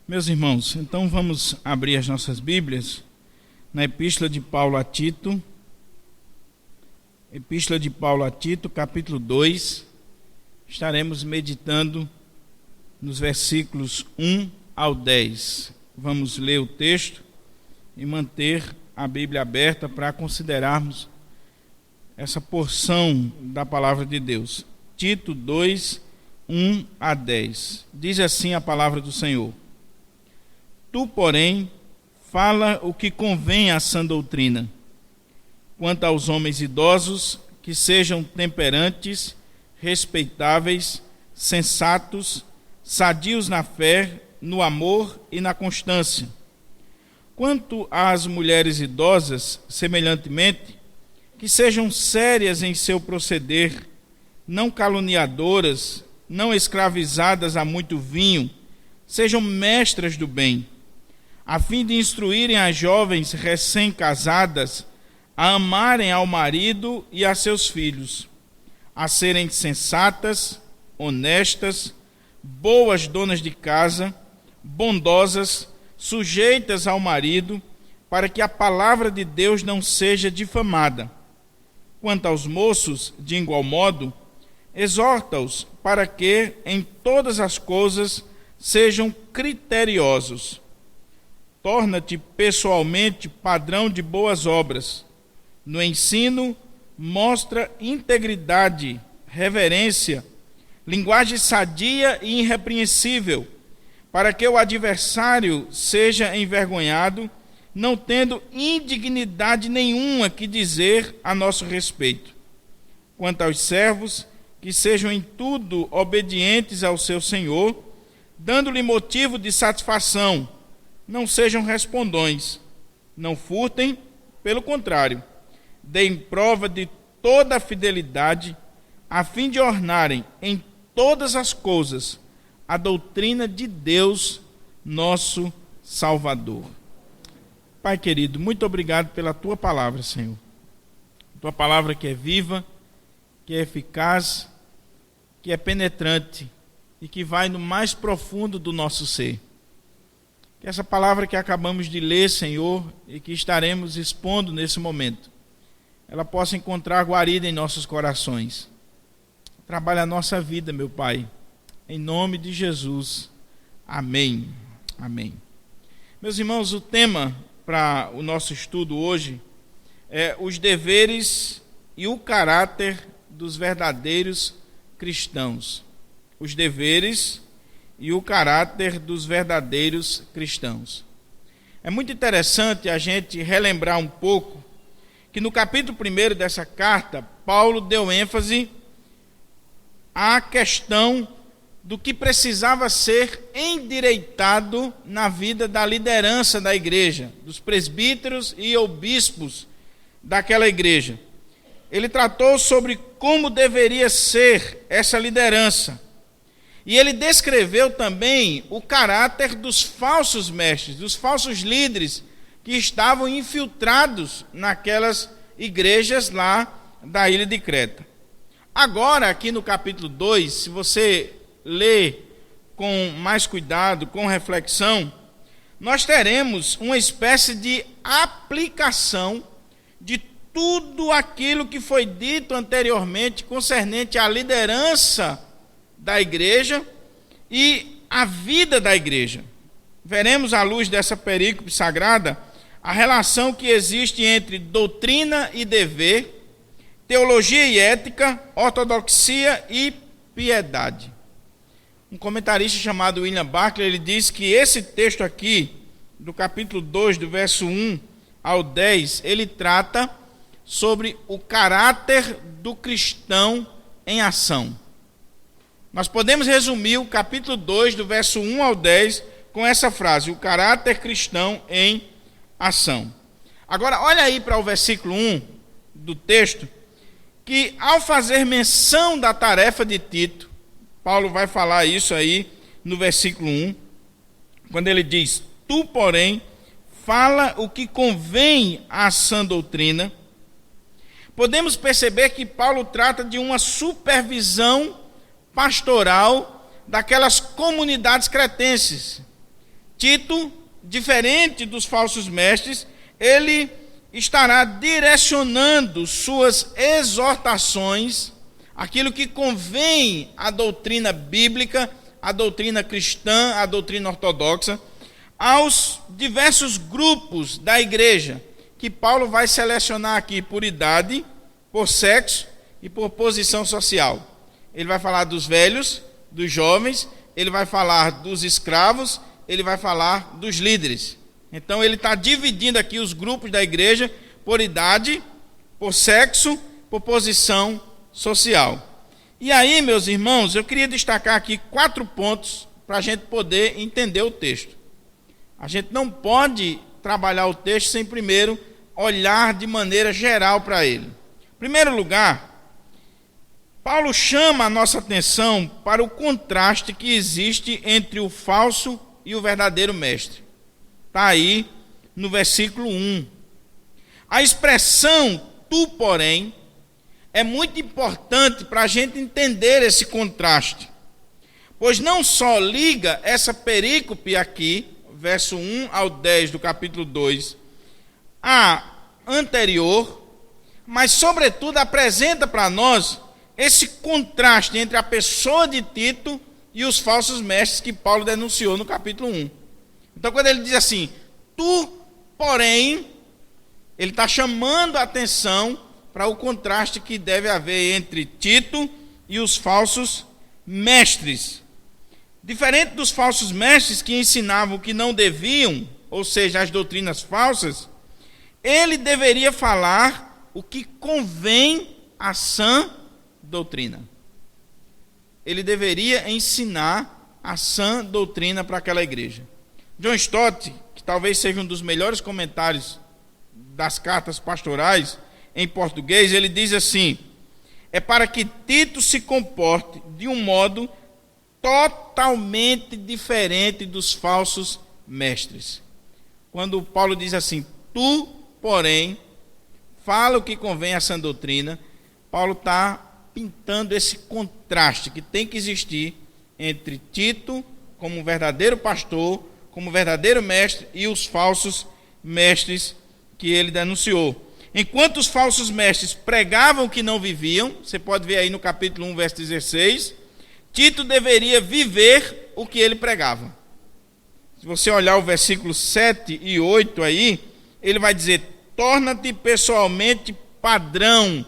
Meus irmãos, então vamos abrir as nossas Bíblias na Epístola de Paulo a Tito, capítulo 2. Estaremos meditando nos versículos 1 ao 10. Vamos ler o texto e manter a Bíblia aberta para considerarmos essa porção da palavra de Deus. Tito 2, 1 a 10. Diz assim a palavra do Senhor: Tu, porém, fala o que convém à sã doutrina. Quanto aos homens idosos, que sejam temperantes, respeitáveis, sensatos, sadios na fé, no amor e na constância. Quanto às mulheres idosas, semelhantemente, que sejam sérias em seu proceder, não caluniadoras, não escravizadas a muito vinho, sejam mestras do bem, a fim de instruírem as jovens recém-casadas a amarem ao marido e a seus filhos, a serem sensatas, honestas, boas donas de casa, bondosas, sujeitas ao marido, para que a palavra de Deus não seja difamada. Quanto aos moços, de igual modo, exorta-os para que, em todas as coisas, sejam criteriosos. Torna-te pessoalmente padrão de boas obras. No ensino, mostra integridade, reverência, linguagem sadia e irrepreensível, para que o adversário seja envergonhado, não tendo indignidade nenhuma que dizer a nosso respeito. Quanto aos servos, que sejam em tudo obedientes ao seu Senhor, dando-lhe motivo de satisfação, não sejam respondões, não furtem, pelo contrário, deem prova de toda a fidelidade, a fim de ornarem em todas as coisas a doutrina de Deus, nosso Salvador. Pai querido, muito obrigado pela Tua palavra, Senhor. Tua palavra que é viva, que é eficaz, que é penetrante e que vai no mais profundo do nosso ser. Que essa palavra que acabamos de ler, Senhor, e que estaremos expondo nesse momento, ela possa encontrar guarida em nossos corações. Trabalha a nossa vida, meu Pai, em nome de Jesus. Amém. Amém. Meus irmãos, o tema para o nosso estudo hoje é os deveres e o caráter dos verdadeiros cristãos. Os deveres e o caráter dos verdadeiros cristãos. É muito interessante a gente relembrar um pouco que no capítulo 1 dessa carta, Paulo deu ênfase à questão do que precisava ser endireitado na vida da liderança da igreja, dos presbíteros e ou bispos daquela igreja. Ele tratou sobre como deveria ser essa liderança. E ele descreveu também o caráter dos falsos mestres, dos falsos líderes que estavam infiltrados naquelas igrejas lá da ilha de Creta. Agora, aqui no capítulo 2, se você ler com mais cuidado, com reflexão, nós teremos uma espécie de aplicação de tudo aquilo que foi dito anteriormente concernente à liderança da igreja e a vida da igreja. Veremos à luz dessa perícope sagrada a relação que existe entre doutrina e dever, teologia e ética, ortodoxia e piedade. Um comentarista chamado William Barclay, ele diz que esse texto aqui, do capítulo 2, do verso 1 ao 10, ele trata sobre o caráter do cristão em ação. Nós podemos resumir o capítulo 2, do verso 1 ao 10, com essa frase: o caráter cristão em ação. Agora, olha aí para o versículo 1 do texto, que ao fazer menção da tarefa de Tito, Paulo vai falar isso aí no versículo 1, quando ele diz: Tu, porém, fala o que convém à sã doutrina. Podemos perceber que Paulo trata de uma supervisão pastoral daquelas comunidades cretenses. Tito, diferente dos falsos mestres, ele estará direcionando suas exortações, aquilo que convém à doutrina bíblica, à doutrina cristã, à doutrina ortodoxa, aos diversos grupos da igreja, que Paulo vai selecionar aqui por idade, por sexo e por posição social. Ele vai falar dos velhos, dos jovens, ele vai falar dos escravos, ele vai falar dos líderes. Então ele está dividindo aqui os grupos da igreja por idade, por sexo, por posição social. E aí, meus irmãos, eu queria destacar aqui 4 pontos para a gente poder entender o texto. A gente não pode trabalhar o texto sem primeiro olhar de maneira geral para ele. Em primeiro lugar, Paulo chama a nossa atenção para o contraste que existe entre o falso e o verdadeiro mestre. Está aí no versículo 1. A expressão tu, porém, é muito importante para a gente entender esse contraste, pois não só liga essa perícope aqui, verso 1 ao 10 do capítulo 2, a anterior, mas sobretudo apresenta para nós esse contraste entre a pessoa de Tito e os falsos mestres que Paulo denunciou no capítulo 1. Então, quando ele diz assim, tu, porém, ele está chamando a atenção para o contraste que deve haver entre Tito e os falsos mestres. Diferente dos falsos mestres que ensinavam o que não deviam, ou seja, as doutrinas falsas, ele deveria falar o que convém à sã doutrina. Ele deveria ensinar a sã doutrina para aquela igreja. John Stott, que talvez seja um dos melhores comentários das cartas pastorais em português, ele diz assim: é para que Tito se comporte de um modo totalmente diferente dos falsos mestres. Quando Paulo diz assim, tu, porém, fala o que convém à sã doutrina, Paulo está pintando esse contraste que tem que existir entre Tito, como um verdadeiro pastor, como um verdadeiro mestre, e os falsos mestres que ele denunciou. Enquanto os falsos mestres pregavam que não viviam, você pode ver aí no capítulo 1, verso 16, Tito deveria viver o que ele pregava. Se você olhar o versículo 7 e 8 aí, ele vai dizer, torna-te pessoalmente padrão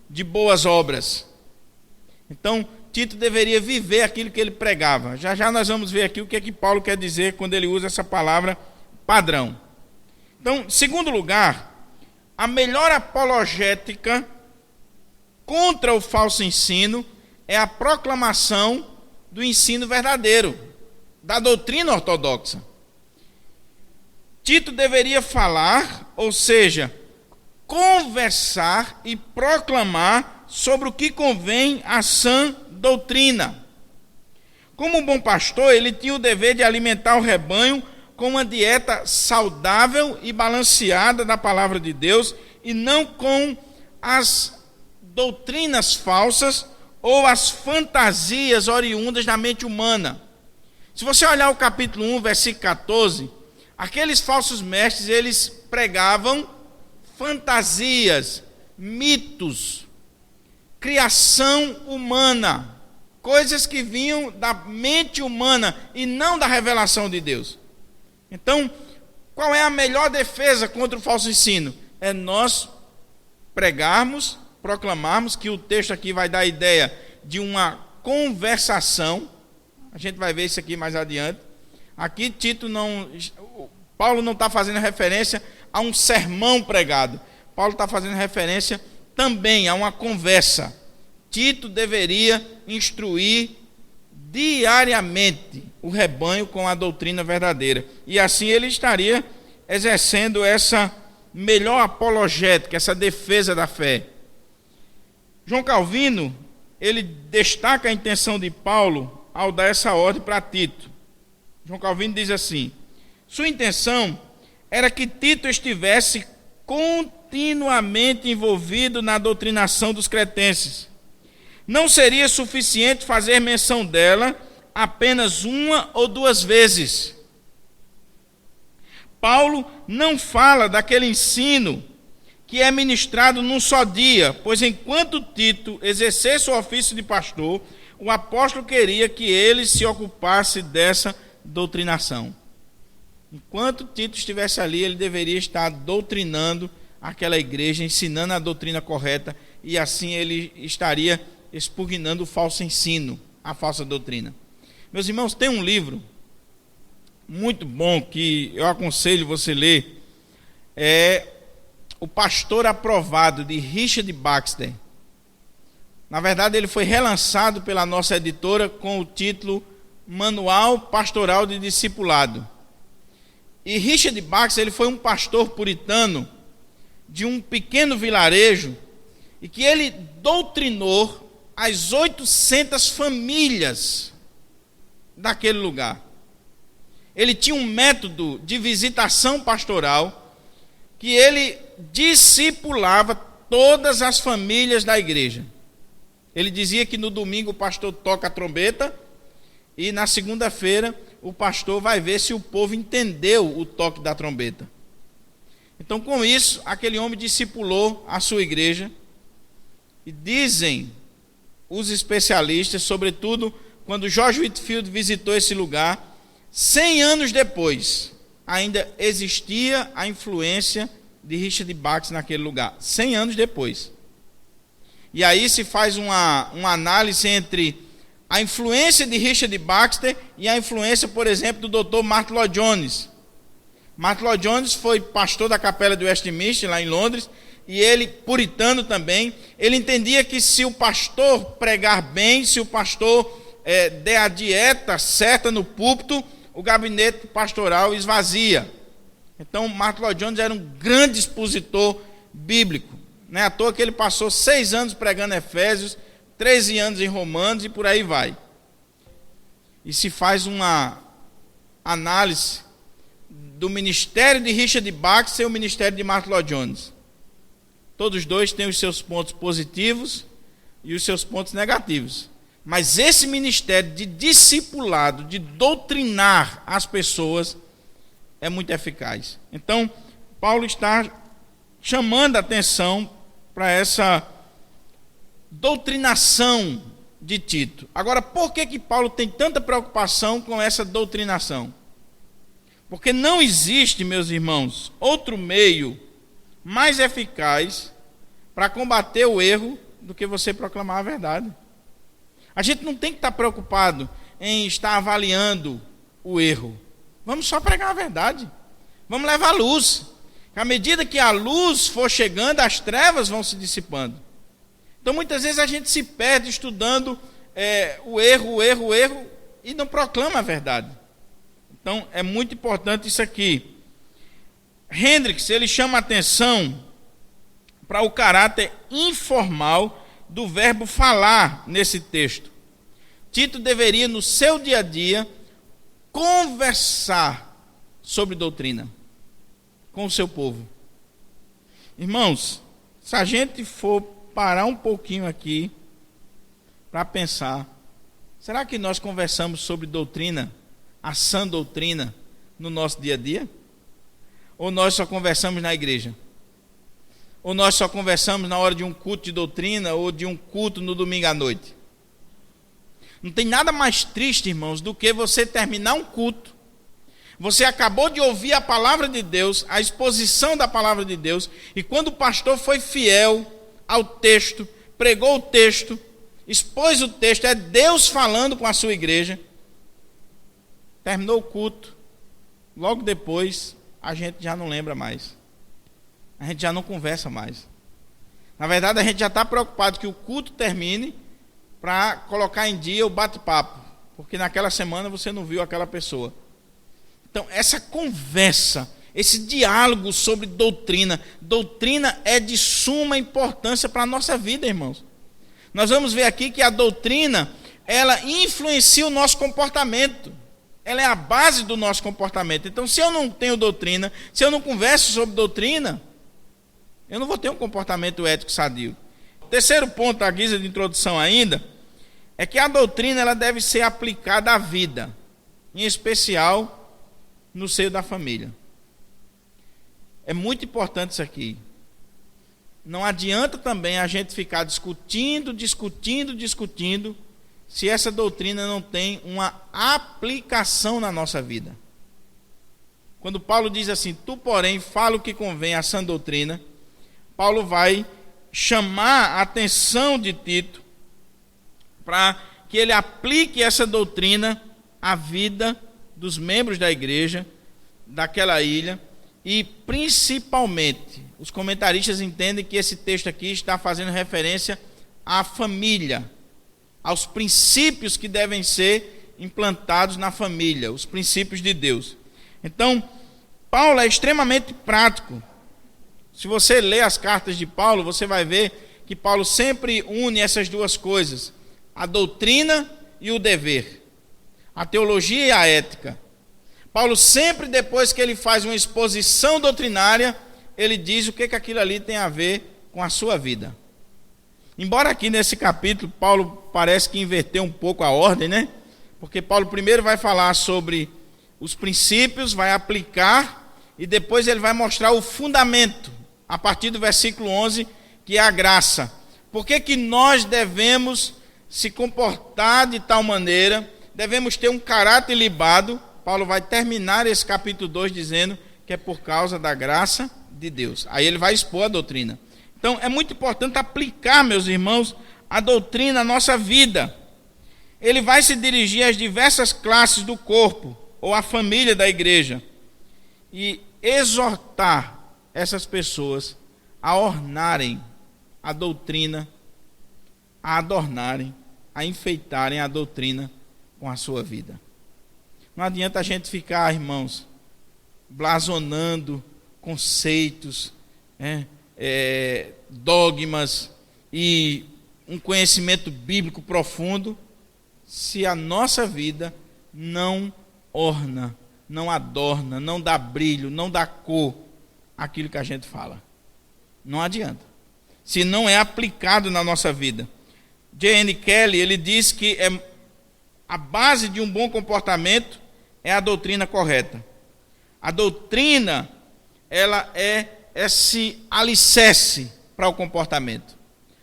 de boas obras. Então, Tito deveria viver aquilo que ele pregava. Já já nós vamos ver aqui o que é que Paulo quer dizer quando ele usa essa palavra padrão. Então, em segundo lugar, a melhor apologética contra o falso ensino é a proclamação do ensino verdadeiro, da doutrina ortodoxa. Tito deveria falar, ou seja, conversar e proclamar sobre o que convém à sã doutrina. Como um bom pastor, ele tinha o dever de alimentar o rebanho com uma dieta saudável e balanceada da palavra de Deus e não com as doutrinas falsas ou as fantasias oriundas da mente humana. Se você olhar o capítulo 1, versículo 14, aqueles falsos mestres, eles pregavam fantasias, mitos, criação humana, coisas que vinham da mente humana e não da revelação de Deus. Então, qual é a melhor defesa contra o falso ensino? É nós pregarmos, proclamarmos, que o texto aqui vai dar a ideia de uma conversação. A gente vai ver isso aqui mais adiante. Aqui Paulo não está fazendo referência a um sermão pregado. Paulo está fazendo referência também a uma conversa. Tito deveria instruir diariamente o rebanho com a doutrina verdadeira. E assim ele estaria exercendo essa melhor apologética, essa defesa da fé. João Calvino, ele destaca a intenção de Paulo ao dar essa ordem para Tito. João Calvino diz assim: sua intenção era que Tito estivesse continuamente envolvido na doutrinação dos cretenses. Não seria suficiente fazer menção dela apenas uma ou duas vezes. Paulo não fala daquele ensino que é ministrado num só dia, pois enquanto Tito exercesse o ofício de pastor, o apóstolo queria que ele se ocupasse dessa doutrinação. Enquanto Tito estivesse ali, ele deveria estar doutrinando aquela igreja, ensinando a doutrina correta, e assim ele estaria expugnando o falso ensino, a falsa doutrina. Meus irmãos, tem um livro muito bom que eu aconselho você ler, é O Pastor Aprovado, de Richard Baxter. Na verdade, ele foi relançado pela nossa editora com o título Manual Pastoral de Discipulado. E Richard Baxter, ele foi um pastor puritano de um pequeno vilarejo, e que ele doutrinou as 800 famílias daquele lugar. Ele tinha um método de visitação pastoral que ele discipulava todas as famílias da igreja. Ele dizia que no domingo o pastor toca a trombeta e na segunda-feira o pastor vai ver se o povo entendeu o toque da trombeta. Então, com isso, aquele homem discipulou a sua igreja, e dizem os especialistas, sobretudo quando George Whitefield visitou esse lugar, 100 anos depois, ainda existia a influência de Richard Baxter naquele lugar, 100 anos depois. E aí se faz uma análise entre a influência de Richard Baxter e a influência, por exemplo, do Dr. Martyn Lloyd-Jones. Martyn Lloyd-Jones foi pastor da capela de Westminster, lá em Londres, e ele, puritano também, ele entendia que se o pastor pregar bem, se o pastor der a dieta certa no púlpito, o gabinete pastoral esvazia. Então, Martyn Lloyd-Jones era um grande expositor bíblico. Não é à toa que ele passou 6 anos pregando Efésios, 13 anos em Romanos e por aí vai. E se faz uma análise do ministério de Richard Baxter e o ministério de Martyn Lloyd-Jones. Todos dois têm os seus pontos positivos e os seus pontos negativos. Mas esse ministério de discipulado, de doutrinar as pessoas, é muito eficaz. Então, Paulo está chamando a atenção para essa doutrinação de Tito. Agora, por que Paulo tem tanta preocupação com essa doutrinação? Porque não existe, meus irmãos, outro meio mais eficaz para combater o erro do que você proclamar a verdade. A gente não tem que estar preocupado em estar avaliando o erro. Vamos só pregar a verdade. Vamos levar a luz. À medida que a luz for chegando, as trevas vão se dissipando. Então, muitas vezes a gente se perde estudando o erro, e não proclama a verdade. Então, é muito importante isso aqui. Hendricks, ele chama a atenção para o caráter informal do verbo falar nesse texto. Tito deveria, no seu dia a dia, conversar sobre doutrina com o seu povo. Irmãos, se a gente for parar um pouquinho aqui para pensar, será que nós conversamos sobre doutrina, a sã doutrina, no nosso dia a dia? Ou nós só conversamos na igreja? Ou nós só conversamos na hora de um culto de doutrina ou de um culto no domingo à noite? Não tem nada mais triste, irmãos, do que você terminar um culto. Você acabou de ouvir a palavra de Deus, a exposição da palavra de Deus, e quando o pastor foi fiel ao texto, pregou o texto, expôs o texto, é Deus falando com a sua igreja, terminou o culto, logo depois a gente já não lembra mais, a gente já não conversa mais. Na verdade, a gente já está preocupado que o culto termine para colocar em dia o bate-papo, porque naquela semana você não viu aquela pessoa. Então, essa conversa, esse diálogo sobre doutrina é de suma importância para a nossa vida, irmãos. Nós vamos ver aqui que a doutrina, ela influencia o nosso comportamento. Ela é a base do nosso comportamento. Então, se eu não tenho doutrina, se eu não converso sobre doutrina, eu não vou ter um comportamento ético sadio. O terceiro ponto, à guisa de introdução ainda, é que a doutrina ela deve ser aplicada à vida, em especial no seio da família. É muito importante isso aqui. Não adianta também a gente ficar discutindo, se essa doutrina não tem uma aplicação na nossa vida. Quando Paulo diz assim, tu, porém, fala o que convém à sã doutrina, Paulo vai chamar a atenção de Tito para que ele aplique essa doutrina à vida dos membros da igreja, daquela ilha, e principalmente, os comentaristas entendem que esse texto aqui está fazendo referência à família, aos princípios que devem ser implantados na família, os princípios de Deus. Então, Paulo é extremamente prático. Se você ler as cartas de Paulo, você vai ver que Paulo sempre une essas duas coisas, a doutrina e o dever, a teologia e a ética. Paulo sempre, depois que ele faz uma exposição doutrinária, ele diz o que aquilo ali tem a ver com a sua vida. Embora aqui nesse capítulo, Paulo parece que inverteu um pouco a ordem, né? Porque Paulo primeiro vai falar sobre os princípios, vai aplicar, e depois ele vai mostrar o fundamento, a partir do versículo 11, que é a graça. Por que nós devemos se comportar de tal maneira, devemos ter um caráter ilibado? Paulo vai terminar esse capítulo 2 dizendo que é por causa da graça de Deus. Aí ele vai expor a doutrina. Então é muito importante aplicar, meus irmãos, a doutrina à nossa vida. Ele vai se dirigir às diversas classes do corpo, ou à família da igreja, e exortar essas pessoas a ornarem a doutrina, a adornarem, a enfeitarem a doutrina com a sua vida. Não adianta a gente ficar, irmãos, blasonando conceitos, dogmas e um conhecimento bíblico profundo, se a nossa vida não orna, não adorna, não dá brilho, não dá cor àquilo que a gente fala. Não adianta. Se não é aplicado na nossa vida. J.N. Kelly, ele diz que a base de um bom comportamento é a doutrina correta. A doutrina, ela é esse alicerce para o comportamento.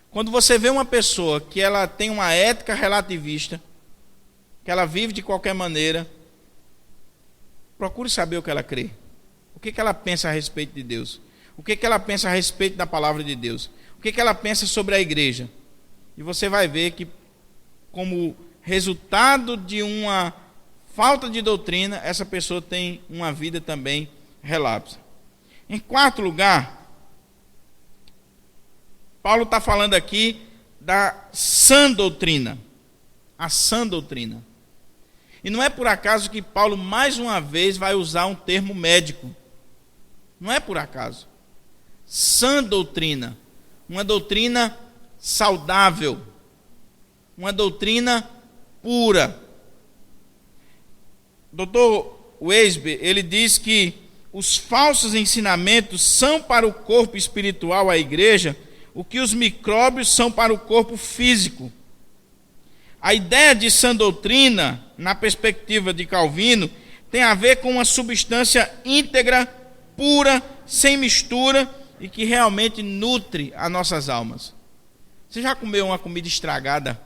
Quando você vê uma pessoa que ela tem uma ética relativista, que ela vive de qualquer maneira, procure saber o que ela crê. O que ela pensa a respeito de Deus? O que ela pensa a respeito da palavra de Deus? O que ela pensa sobre a igreja? E você vai ver que, como resultado de uma falta de doutrina, essa pessoa tem uma vida também relapsa. Em quarto lugar, Paulo está falando aqui da sã doutrina. A sã doutrina. E não é por acaso que Paulo, mais uma vez, vai usar um termo médico. Não é por acaso. Sã doutrina. Uma doutrina saudável. Uma doutrina pura. Dr. Weisbe, ele diz que os falsos ensinamentos são para o corpo espiritual, a igreja, o que os micróbios são para o corpo físico. A ideia de sã doutrina, na perspectiva de Calvino, tem a ver com uma substância íntegra, pura, sem mistura e que realmente nutre as nossas almas. Você já comeu uma comida estragada?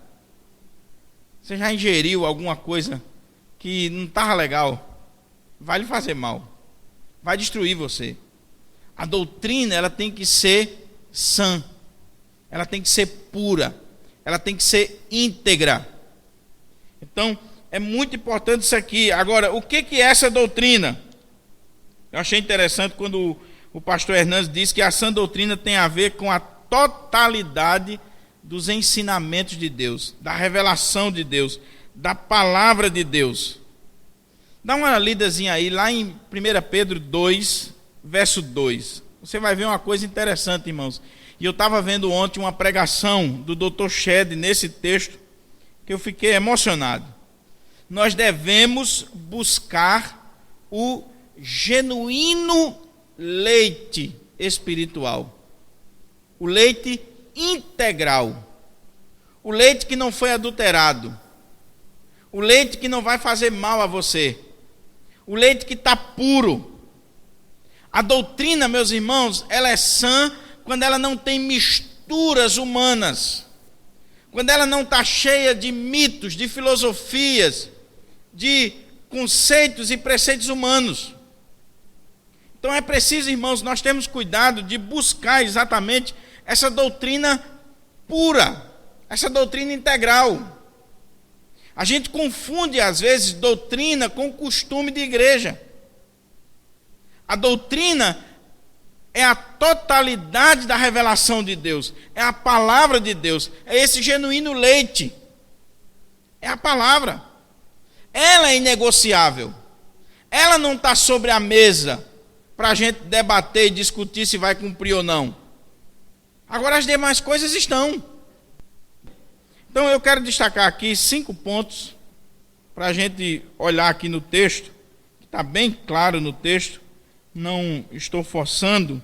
Você já ingeriu alguma coisa que não estava legal? Vai lhe fazer mal. Vai destruir você. A doutrina, ela tem que ser sã. Ela tem que ser pura. Ela tem que ser íntegra. Então, é muito importante isso aqui. Agora, o que é essa doutrina? Eu achei interessante quando o pastor Hernandes disse que a sã doutrina tem a ver com a totalidade dos ensinamentos de Deus, da revelação de Deus, da palavra de Deus. Dá uma lidazinha aí, lá em 1 Pedro 2, verso 2. Você vai ver uma coisa interessante, irmãos. E eu estava vendo ontem uma pregação do Dr. Shedd nesse texto, que eu fiquei emocionado. Nós devemos buscar o genuíno leite espiritual. O leite integral. O leite que não foi adulterado. O leite que não vai fazer mal a você. O leite que está puro. A doutrina, meus irmãos, ela é sã quando ela não tem misturas humanas, quando ela não está cheia de mitos, de filosofias, de conceitos e preceitos humanos. Então é preciso, irmãos, nós temos cuidado de buscar exatamente essa doutrina pura, essa doutrina integral. A gente confunde, às vezes, doutrina com costume de igreja. A doutrina é a totalidade da revelação de Deus, é a palavra de Deus, é esse genuíno leite, é a palavra. Ela é inegociável, ela não está sobre a mesa para a gente debater e discutir se vai cumprir ou não. Agora as demais coisas estão. Então eu quero destacar aqui 5 pontos para a gente olhar aqui no texto, que está bem claro no texto, não estou forçando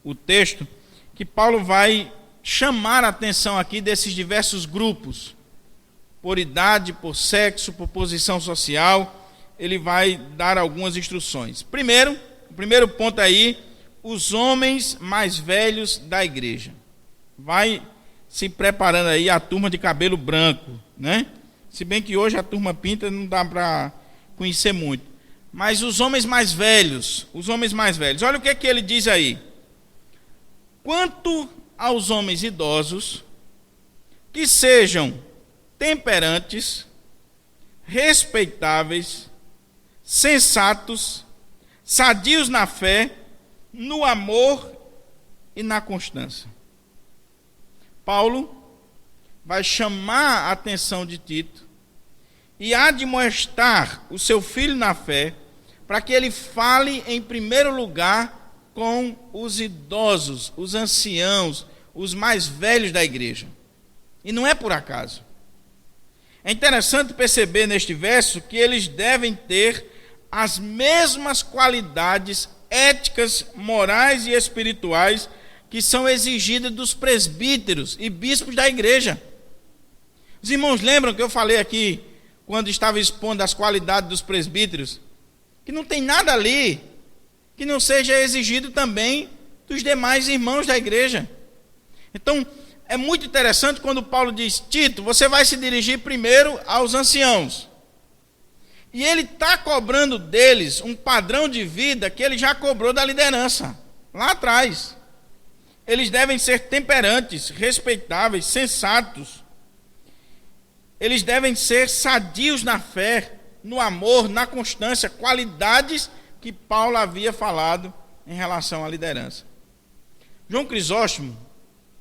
o texto, que Paulo vai chamar a atenção aqui desses diversos grupos, por idade, por sexo, por posição social. Ele vai dar algumas instruções. Primeiro, o primeiro ponto aí, os homens mais velhos da igreja. Vai se preparando aí a turma de cabelo branco, né? Se bem que hoje a turma pinta não dá para conhecer muito. Mas os homens mais velhos, olha o que ele diz aí. Quanto aos homens idosos, que sejam temperantes, respeitáveis, sensatos, sadios na fé, no amor e na constância. Paulo vai chamar a atenção de Tito e admoestar o seu filho na fé, para que ele fale em primeiro lugar com os idosos, os anciãos, os mais velhos da igreja. E não é por acaso. É interessante perceber neste verso que eles devem ter as mesmas qualidades éticas, morais e espirituais que são exigidas dos presbíteros e bispos da igreja. Os irmãos lembram que eu falei aqui, quando estava expondo as qualidades dos presbíteros, que não tem nada ali que não seja exigido também dos demais irmãos da igreja. Então, é muito interessante quando Paulo diz: Tito, você vai se dirigir primeiro aos anciãos. E ele está cobrando deles um padrão de vida que ele já cobrou da liderança, lá atrás. Eles devem ser temperantes, respeitáveis, sensatos. Eles devem ser sadios na fé, no amor, na constância, qualidades que Paulo havia falado em relação à liderança. João Crisóstomo,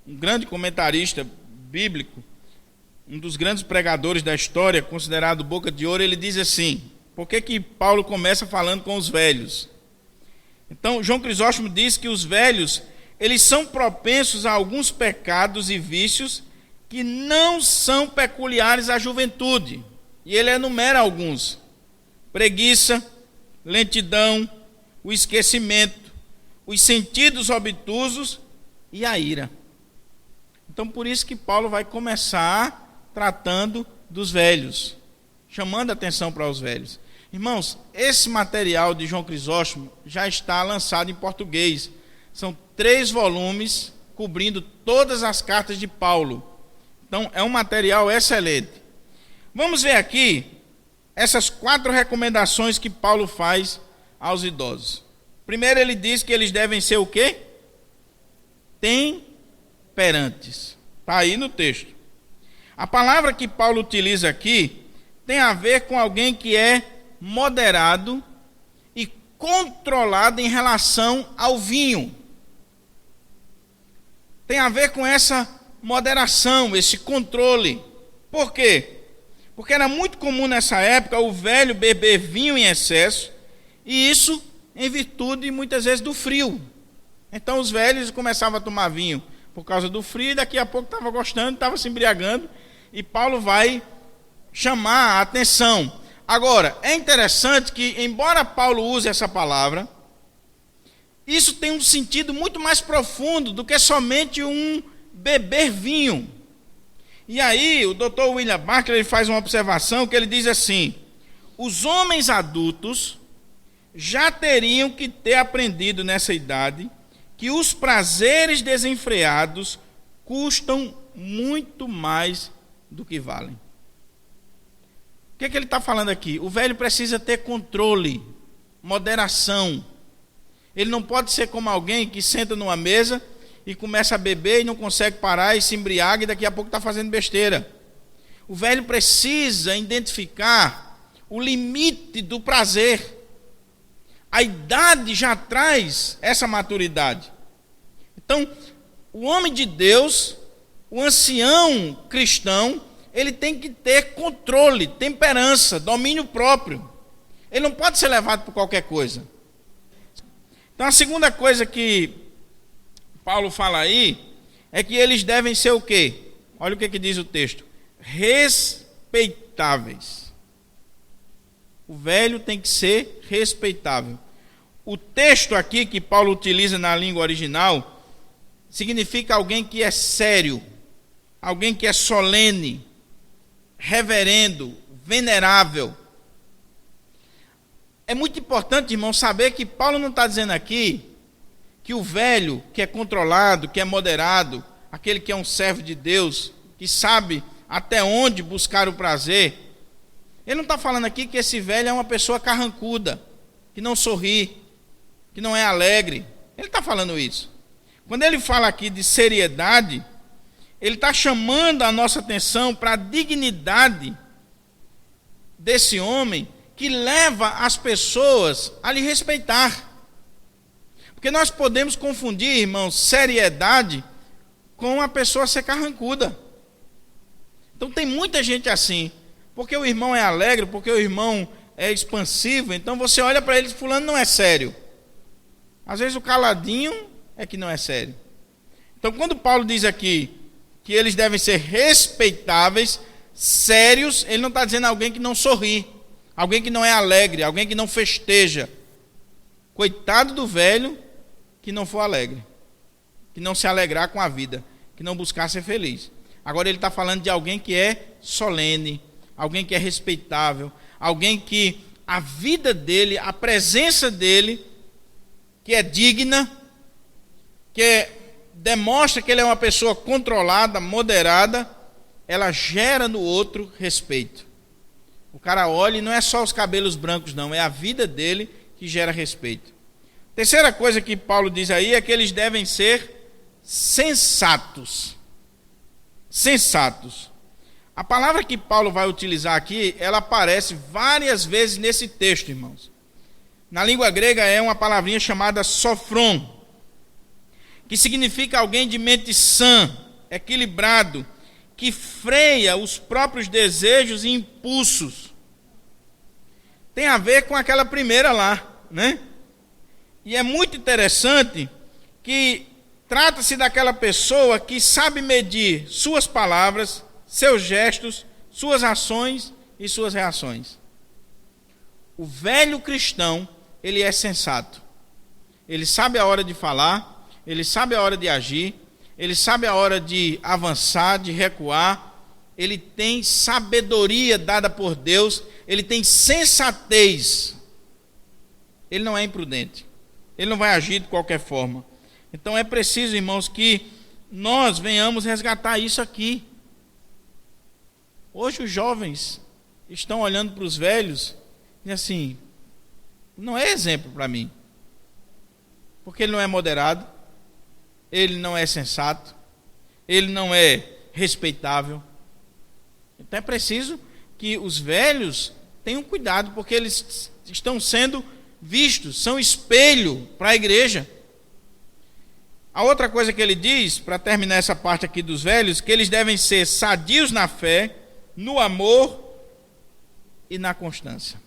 um grande comentarista bíblico, um dos grandes pregadores da história, considerado boca de ouro, ele diz assim: por que Paulo começa falando com os velhos? Então, João Crisóstomo diz que os velhos, eles são propensos a alguns pecados e vícios que não são peculiares à juventude. E ele enumera alguns: preguiça, lentidão, o esquecimento, os sentidos obtusos e a ira. Então, por isso que Paulo vai começar tratando dos velhos, chamando a atenção para os velhos. Irmãos, esse material de João Crisóstomo já está lançado em português. São 3 volumes cobrindo todas as cartas de Paulo. Então, é um material excelente. Vamos ver aqui essas 4 recomendações que Paulo faz aos idosos. Primeiro, ele diz que eles devem ser o quê? Temperantes. Está aí no texto. A palavra que Paulo utiliza aqui tem a ver com alguém que é moderado e controlado em relação ao vinho. Tem a ver com essa moderação, esse controle. Por quê? Porque era muito comum nessa época o velho beber vinho em excesso, e isso em virtude muitas vezes do frio. Então os velhos começavam a tomar vinho por causa do frio, e daqui a pouco estava gostando, estava se embriagando, e Paulo vai chamar a atenção. Agora, é interessante que, embora Paulo use essa palavra, isso tem um sentido muito mais profundo do que somente um beber vinho. E aí, o Dr. William Barclay faz uma observação que ele diz assim: os homens adultos já teriam que ter aprendido nessa idade que os prazeres desenfreados custam muito mais do que valem. O que é que ele está falando aqui? O velho precisa ter controle, moderação. Ele não pode ser como alguém que senta numa mesa e começa a beber e não consegue parar e se embriaga e daqui a pouco está fazendo besteira. O velho precisa identificar o limite do prazer. A idade já traz essa maturidade. Então, o homem de Deus, o ancião cristão, ele tem que ter controle, temperança, domínio próprio. Ele não pode ser levado por qualquer coisa. Então, a segunda coisa que Paulo fala aí é que eles devem ser o quê? Olha o que diz o texto. Respeitáveis. O velho tem que ser respeitável. O texto aqui que Paulo utiliza na língua original significa alguém que é sério, alguém que é solene, reverendo, venerável. É muito importante, irmão, saber que Paulo não está dizendo aqui que o velho, que é controlado, que é moderado, aquele que é um servo de Deus, que sabe até onde buscar o prazer, ele não está falando aqui que esse velho é uma pessoa carrancuda, que não sorri, que não é alegre. Ele está falando isso. Quando ele fala aqui de seriedade, ele está chamando a nossa atenção para a dignidade desse homem que leva as pessoas a lhe respeitar. Porque nós podemos confundir, irmãos, seriedade com a pessoa ser carrancuda. Então tem muita gente assim, porque o irmão é alegre, porque o irmão é expansivo, então você olha para ele e fulano não é sério. Às vezes o caladinho é que não é sério. Então quando Paulo diz aqui que eles devem ser respeitáveis, sérios, ele não está dizendo alguém que não sorri, alguém que não é alegre, alguém que não festeja. Coitado do velho que não for alegre, que não se alegrar com a vida, que não buscar ser feliz. Agora ele está falando de alguém que é solene, alguém que é respeitável, alguém que a vida dele, a presença dele, que é digna, demonstra que ele é uma pessoa controlada, moderada, ela gera no outro respeito. O cara olha e não é só os cabelos brancos não, é a vida dele que gera respeito. Terceira coisa que Paulo diz aí é que eles devem ser sensatos. Sensatos. A palavra que Paulo vai utilizar aqui, ela aparece várias vezes nesse texto, irmãos. Na língua grega é uma palavrinha chamada sofron, que significa alguém de mente sã, equilibrado, que freia os próprios desejos e impulsos. Tem a ver com aquela primeira lá, né? E é muito interessante que trata-se daquela pessoa que sabe medir suas palavras, seus gestos, suas ações e suas reações. O velho cristão, ele é sensato. Ele sabe a hora de falar, ele sabe a hora de agir, ele sabe a hora de avançar, de recuar. Ele tem sabedoria dada por Deus, ele tem sensatez. Ele não é imprudente. Ele não vai agir de qualquer forma. Então é preciso, irmãos, que nós venhamos resgatar isso aqui. Hoje os jovens estão olhando para os velhos e assim, não é exemplo para mim. Porque ele não é moderado, ele não é sensato, ele não é respeitável. Então é preciso que os velhos tenham cuidado, porque eles estão sendo vistos, são espelho para a igreja. A outra coisa que ele diz, para terminar essa parte aqui dos velhos, que eles devem ser sadios na fé, no amor e na constância.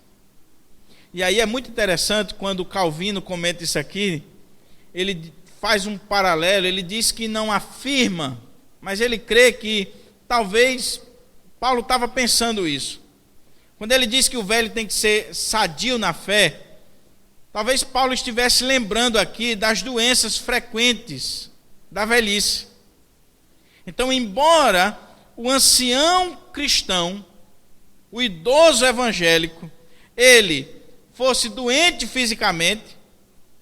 E aí é muito interessante quando Calvino comenta isso aqui, ele faz um paralelo, ele diz que não afirma, mas ele crê que talvez Paulo estava pensando isso. Quando ele diz que o velho tem que ser sadio na fé, talvez Paulo estivesse lembrando aqui das doenças frequentes da velhice. Então, embora o ancião cristão, o idoso evangélico, ele fosse doente fisicamente,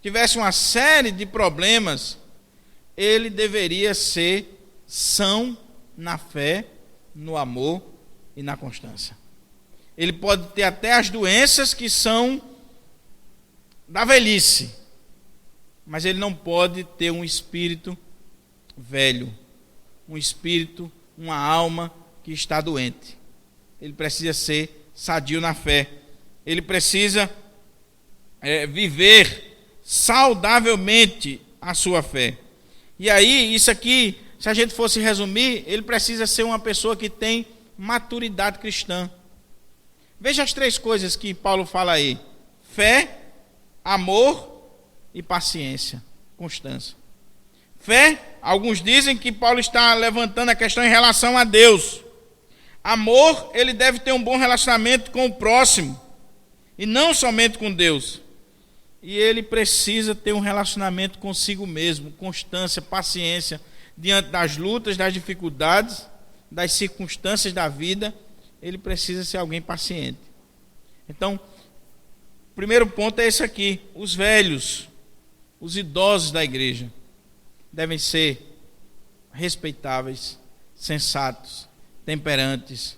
tivesse uma série de problemas, ele deveria ser são na fé, no amor e na constância. Ele pode ter até as doenças que são da velhice, mas ele não pode ter um espírito velho, um espírito, uma alma que está doente. Ele precisa ser sadio na fé. Ele precisa viver saudavelmente a sua fé. E aí, isso aqui, se a gente fosse resumir, ele precisa ser uma pessoa que tem maturidade cristã. Veja as 3 coisas que Paulo fala aí: fé, amor e paciência, constância. Fé, alguns dizem que Paulo está levantando a questão em relação a Deus. Amor, ele deve ter um bom relacionamento com o próximo, e não somente com Deus. E ele precisa ter um relacionamento consigo mesmo, constância, paciência, diante das lutas, das dificuldades, das circunstâncias da vida. Ele precisa ser alguém paciente. Então, o primeiro ponto é esse aqui: os velhos, os idosos da igreja, devem ser respeitáveis, sensatos, temperantes,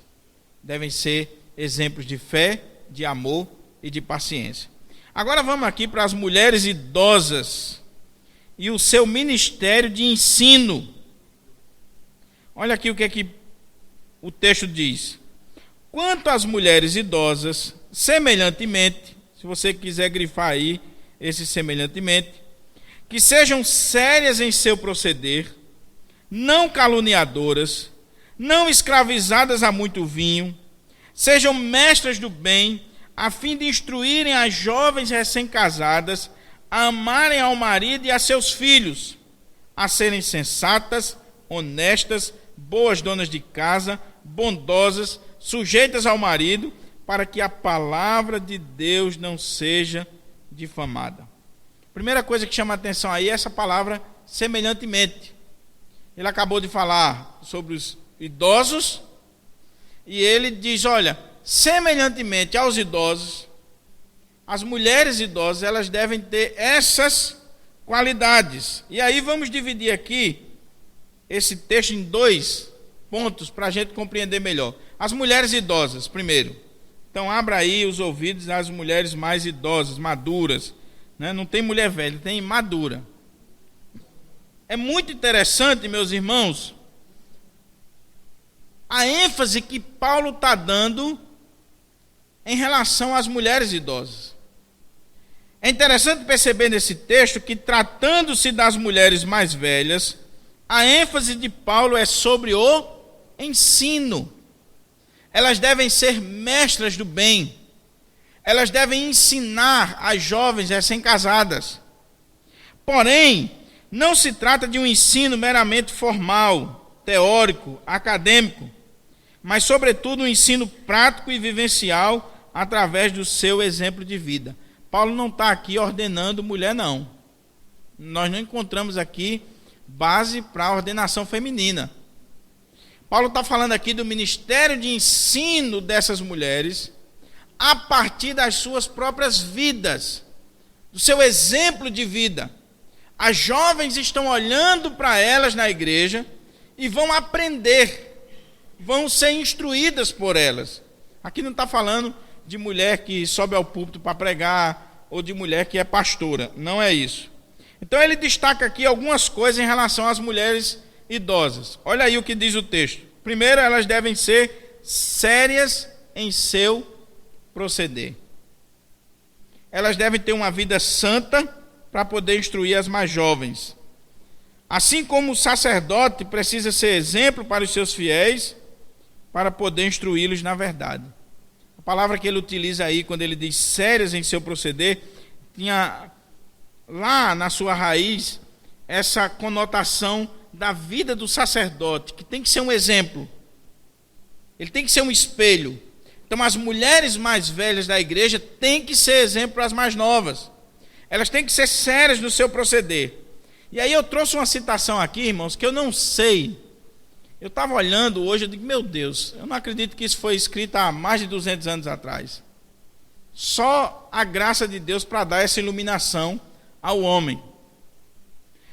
devem ser exemplos de fé, de amor e de paciência. Agora vamos aqui para as mulheres idosas e o seu ministério de ensino. Olha aqui o que é que o texto diz. Quanto às mulheres idosas, semelhantemente, se você quiser grifar aí esse semelhantemente, que sejam sérias em seu proceder, não caluniadoras, não escravizadas a muito vinho, sejam mestras do bem, a fim de instruírem as jovens recém-casadas a amarem ao marido e a seus filhos, a serem sensatas, honestas, boas donas de casa, bondosas, sujeitas ao marido, para que a palavra de Deus não seja difamada. Primeira coisa que chama a atenção aí é essa palavra semelhantemente. Ele acabou de falar sobre os idosos e ele diz, olha, semelhantemente aos idosos, as mulheres idosas, elas devem ter essas qualidades. E aí vamos dividir aqui esse texto em 2 pontos para a gente compreender melhor. As mulheres idosas, primeiro. Então abra aí os ouvidos às mulheres mais idosas, maduras. Né? Não tem mulher velha, tem madura. É muito interessante, meus irmãos, a ênfase que Paulo está dando em relação às mulheres idosas. É interessante perceber nesse texto que, tratando-se das mulheres mais velhas, a ênfase de Paulo é sobre o ensino. Elas devem ser mestras do bem. Elas devem ensinar as jovens recém-casadas. Porém, não se trata de um ensino meramente formal, teórico, acadêmico, mas, sobretudo, um ensino prático e vivencial através do seu exemplo de vida. Paulo não está aqui ordenando mulher, não. Nós não encontramos aqui base para a ordenação feminina. Paulo está falando aqui do ministério de ensino dessas mulheres a partir das suas próprias vidas, do seu exemplo de vida. As jovens estão olhando para elas na igreja e vão aprender, vão ser instruídas por elas. Aqui não está falando de mulher que sobe ao púlpito para pregar ou de mulher que é pastora, não é isso. Então ele destaca aqui algumas coisas em relação às mulheres idosas. Olha aí o que diz o texto. Primeiro, elas devem ser sérias em seu proceder. Elas devem ter uma vida santa para poder instruir as mais jovens. Assim como o sacerdote precisa ser exemplo para os seus fiéis, para poder instruí-los na verdade. A palavra que ele utiliza aí, quando ele diz sérias em seu proceder, tinha lá na sua raiz essa conotação da vida do sacerdote, que tem que ser um exemplo. Ele tem que ser um espelho. Então as mulheres mais velhas da igreja têm que ser exemplo para as mais novas. Elas têm que ser sérias no seu proceder. E aí eu trouxe uma citação aqui, irmãos, que eu não sei. Eu estava olhando hoje, eu digo, meu Deus, eu não acredito que isso foi escrito há mais de 200 anos atrás. Só a graça de Deus para dar essa iluminação ao homem.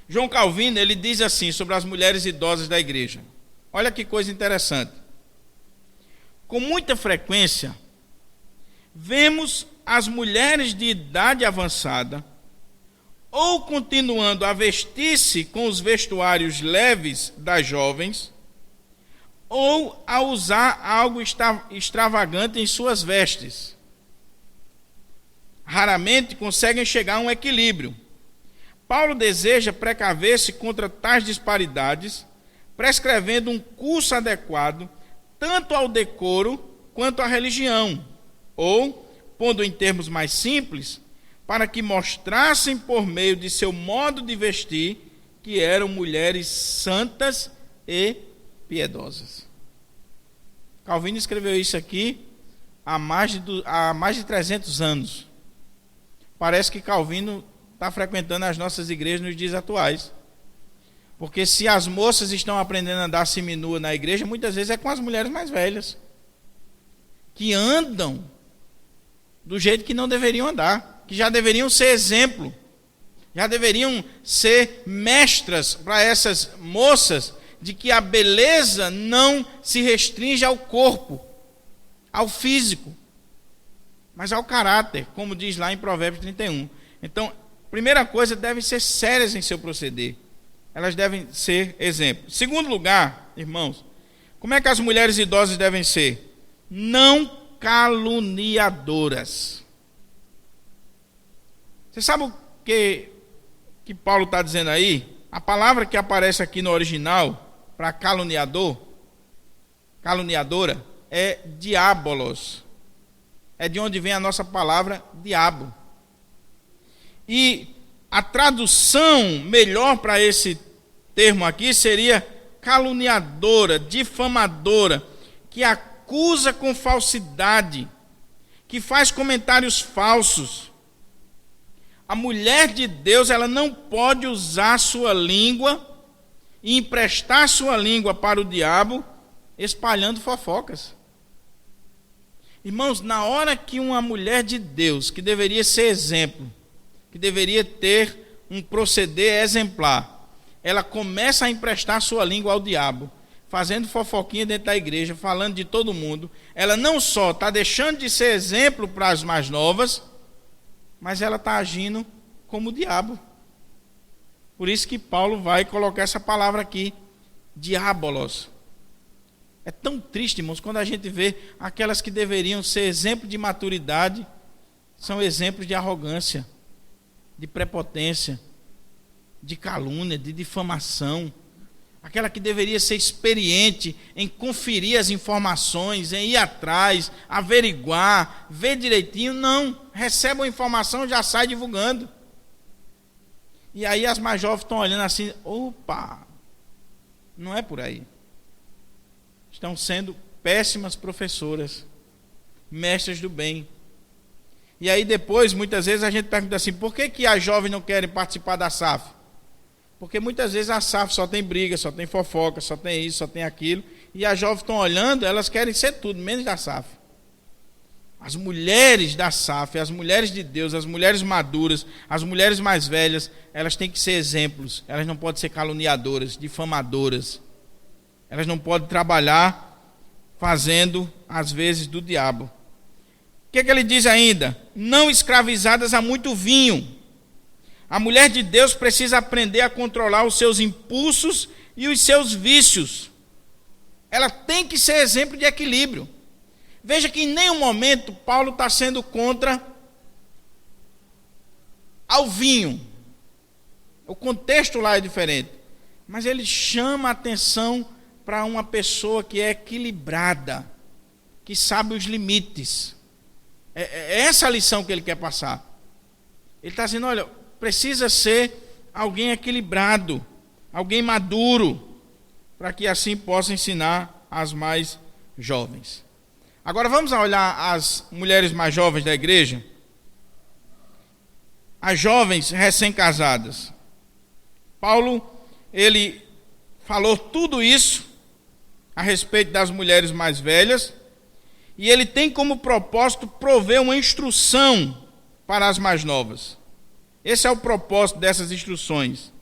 João Calvino, ele diz assim sobre as mulheres idosas da igreja. Olha que coisa interessante. Com muita frequência, vemos as mulheres de idade avançada ou continuando a vestir-se com os vestuários leves das jovens, ou a usar algo extravagante em suas vestes. Raramente conseguem chegar a um equilíbrio. Paulo deseja precaver-se contra tais disparidades, prescrevendo um curso adequado tanto ao decoro quanto à religião, ou, pondo em termos mais simples, para que mostrassem por meio de seu modo de vestir que eram mulheres santas e piedosas. Calvino escreveu isso aqui há mais de 300 anos. Parece que Calvino está frequentando as nossas igrejas nos dias atuais. Porque se as moças estão aprendendo a andar seminua na igreja, muitas vezes é com as mulheres mais velhas, que andam do jeito que não deveriam andar, que já deveriam ser exemplo, já deveriam ser mestras para essas moças de que a beleza não se restringe ao corpo, ao físico, mas ao caráter, como diz lá em Provérbios 31. Então, primeira coisa, devem ser sérias em seu proceder. Elas devem ser exemplo. Segundo lugar, irmãos, como é que as mulheres idosas devem ser? Não caluniadoras. Você sabe o que Paulo está dizendo aí? A palavra que aparece aqui no original para caluniadora, é diabolos. É de onde vem a nossa palavra diabo. E a tradução melhor para esse termo aqui seria caluniadora, difamadora, que acusa com falsidade, que faz comentários falsos. A mulher de Deus, ela não pode usar sua língua e emprestar sua língua para o diabo, espalhando fofocas. Irmãos, na hora que uma mulher de Deus, que deveria ser exemplo, que deveria ter um proceder exemplar, ela começa a emprestar sua língua ao diabo, fazendo fofoquinha dentro da igreja, falando de todo mundo, ela não só está deixando de ser exemplo para as mais novas, mas ela está agindo como o diabo. Por isso que Paulo vai colocar essa palavra aqui, diabolos. É tão triste, irmãos, quando a gente vê aquelas que deveriam ser exemplo de maturidade, são exemplos de arrogância, de prepotência, de calúnia, de difamação. Aquela que deveria ser experiente em conferir as informações, em ir atrás, averiguar, ver direitinho, não. Recebe uma informação e já sai divulgando. E aí as mais jovens estão olhando assim, opa, não é por aí. Estão sendo péssimas professoras, mestras do bem. E aí depois, muitas vezes, a gente pergunta assim, por que as jovens não querem participar da SAF? Porque muitas vezes a SAF só tem briga, só tem fofoca, só tem isso, só tem aquilo. E as jovens estão olhando, elas querem ser tudo, menos da SAF. As mulheres da SAF, as mulheres de Deus, as mulheres maduras, as mulheres mais velhas, elas têm que ser exemplos. Elas não podem ser caluniadoras, difamadoras. Elas não podem trabalhar fazendo, às vezes, do diabo. O que ele diz ainda? Não escravizadas a muito vinho. A mulher de Deus precisa aprender a controlar os seus impulsos e os seus vícios. Ela tem que ser exemplo de equilíbrio. Veja que em nenhum momento Paulo está sendo contra ao vinho. O contexto lá é diferente. Mas ele chama a atenção para uma pessoa que é equilibrada, que sabe os limites. É essa a lição que ele quer passar. Ele está dizendo, olha, precisa ser alguém equilibrado, alguém maduro, para que assim possa ensinar as mais jovens. Agora vamos olhar as mulheres mais jovens da igreja. As jovens recém-casadas. Paulo, ele falou tudo isso a respeito das mulheres mais velhas, e ele tem como propósito prover uma instrução para as mais novas. Esse é o propósito dessas instruções.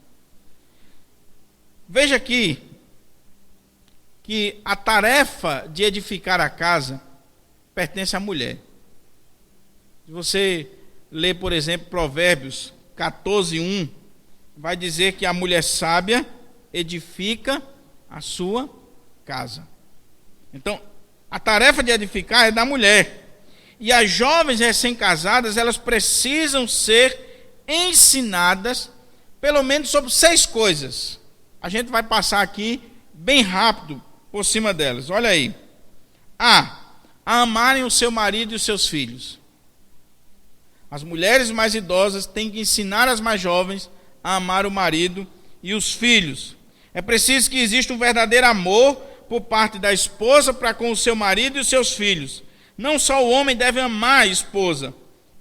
Veja aqui que a tarefa de edificar a casa pertence à mulher. Se você ler, por exemplo, Provérbios 14:1, vai dizer que a mulher sábia edifica a sua casa. Então, a tarefa de edificar é da mulher. E as jovens recém-casadas, elas precisam ser ensinadas pelo menos sobre 6 coisas. A gente vai passar aqui bem rápido por cima delas. Olha aí. A amarem o seu marido e os seus filhos. As mulheres mais idosas têm que ensinar as mais jovens a amar o marido e os filhos. É preciso que exista um verdadeiro amor por parte da esposa para com o seu marido e os seus filhos. Não só o homem deve amar a esposa,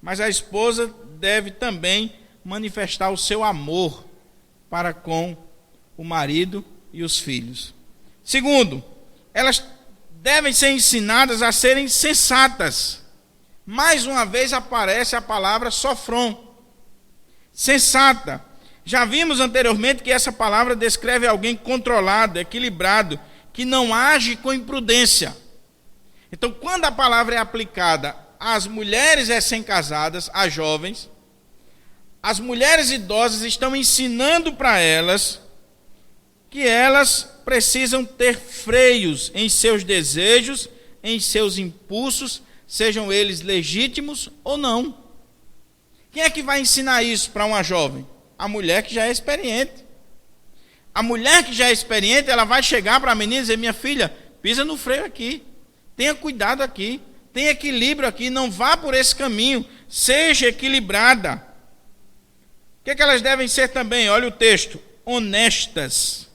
mas a esposa deve também manifestar o seu amor para com o marido e os filhos. Segundo, elas devem ser ensinadas a serem sensatas. Mais uma vez aparece a palavra sofron. Sensata. Já vimos anteriormente que essa palavra descreve alguém controlado, equilibrado, que não age com imprudência. Então, quando a palavra é aplicada às mulheres recém-casadas, às jovens, as mulheres idosas estão ensinando para elas que elas precisam ter freios em seus desejos, em seus impulsos, sejam eles legítimos ou não. Quem é que vai ensinar isso para uma jovem? A mulher que já é experiente. A mulher que já é experiente, ela vai chegar para a menina e dizer: minha filha, pisa no freio aqui, tenha cuidado aqui, tenha equilíbrio aqui, não vá por esse caminho, seja equilibrada. O que é que elas devem ser também? Olha o texto: honestas.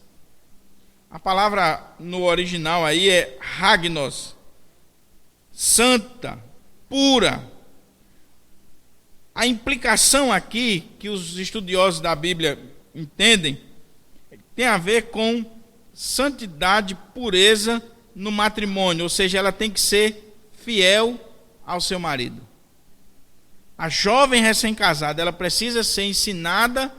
A palavra no original aí é hagnos, santa, pura. A implicação aqui que os estudiosos da Bíblia entendem tem a ver com santidade, pureza no matrimônio, ou seja, ela tem que ser fiel ao seu marido. A jovem recém-casada, ela precisa ser ensinada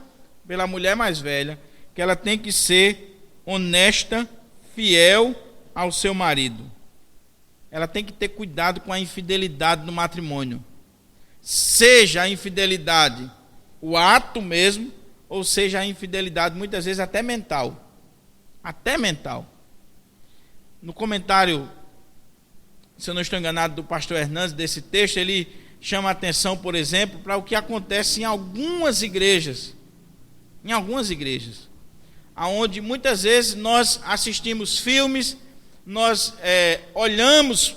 pela mulher mais velha que ela tem que ser honesta, fiel ao seu marido. Ela tem que ter cuidado com a infidelidade no matrimônio. Seja a infidelidade o ato mesmo, ou seja a infidelidade muitas vezes até mental. Até mental. No comentário, se eu não estou enganado, do pastor Hernandes, desse texto, ele chama a atenção, por exemplo, para o que acontece em algumas igrejas. Em algumas igrejas. Onde muitas vezes nós assistimos filmes, nós olhamos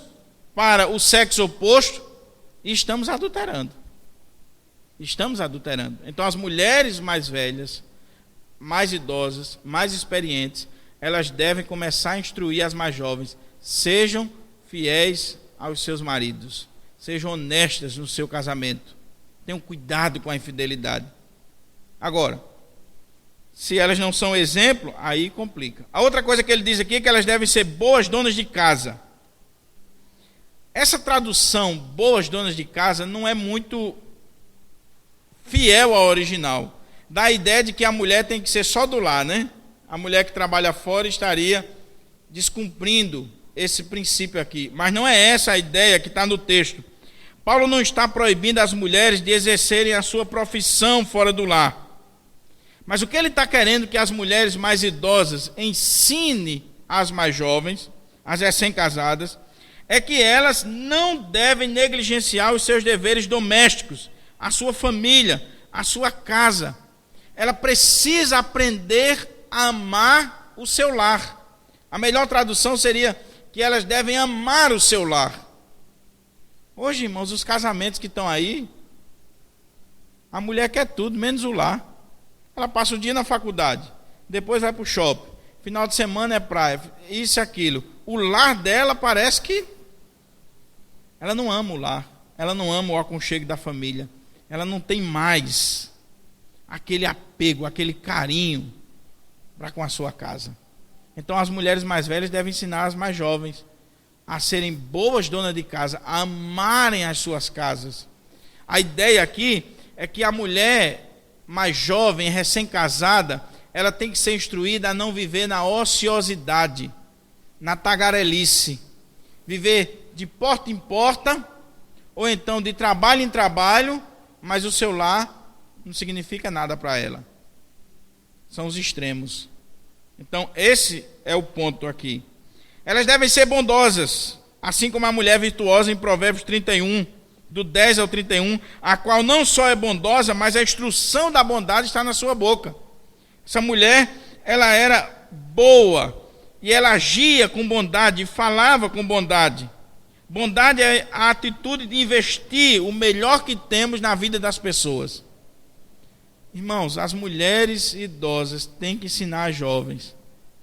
para o sexo oposto e estamos adulterando. Estamos adulterando. Então as mulheres mais velhas, mais idosas, mais experientes, elas devem começar a instruir as mais jovens: sejam fiéis aos seus maridos, sejam honestas no seu casamento, tenham cuidado com a infidelidade. Agora, se elas não são exemplo, aí complica. A outra coisa que ele diz aqui é que elas devem ser boas donas de casa. Essa tradução, boas donas de casa, não é muito fiel ao original. Dá a ideia de que a mulher tem que ser só do lar, né? A mulher que trabalha fora estaria descumprindo esse princípio aqui. Mas não é essa a ideia que está no texto. Paulo não está proibindo as mulheres de exercerem a sua profissão fora do lar. Mas o que ele está querendo que as mulheres mais idosas ensinem às mais jovens, às recém-casadas, é que elas não devem negligenciar os seus deveres domésticos, a sua família, a sua casa. Ela precisa aprender a amar o seu lar. A melhor tradução seria que elas devem amar o seu lar. Hoje, irmãos, os casamentos que estão aí, a mulher quer tudo, menos o lar. Ela passa o dia na faculdade, depois vai para o shopping, final de semana é praia, isso e aquilo. O lar dela parece que ela não ama o lar, ela não ama o aconchego da família, ela não tem mais aquele apego, aquele carinho para com a sua casa. Então as mulheres mais velhas devem ensinar as mais jovens a serem boas donas de casa, a amarem as suas casas. A ideia aqui é que a mulher mais jovem, recém-casada, ela tem que ser instruída a não viver na ociosidade, na tagarelice, viver de porta em porta, ou então de trabalho em trabalho, mas o seu lar não significa nada para ela. São os extremos. Então, esse é o ponto aqui. Elas devem ser bondosas, assim como a mulher virtuosa em Provérbios 31, do 10 ao 31, a qual não só é bondosa, mas a instrução da bondade está na sua boca. Essa mulher, ela era boa, e ela agia com bondade, e falava com bondade. Bondade é a atitude de investir o melhor que temos na vida das pessoas. Irmãos, as mulheres idosas têm que ensinar as jovens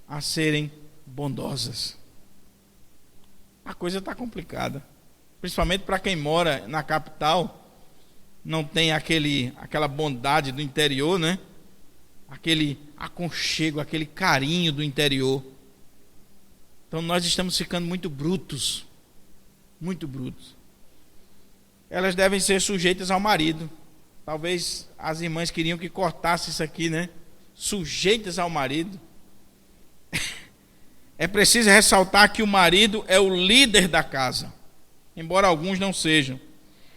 a serem bondosas. A coisa está complicada, principalmente para quem mora na capital, não tem aquela bondade do interior, né? Aquele aconchego, aquele carinho do interior. Então nós estamos ficando muito brutos, muito brutos. Elas devem ser sujeitas ao marido. Talvez as irmãs queriam que cortasse isso aqui, né? Sujeitas ao marido. É preciso ressaltar que o marido é o líder da casa, embora alguns não sejam.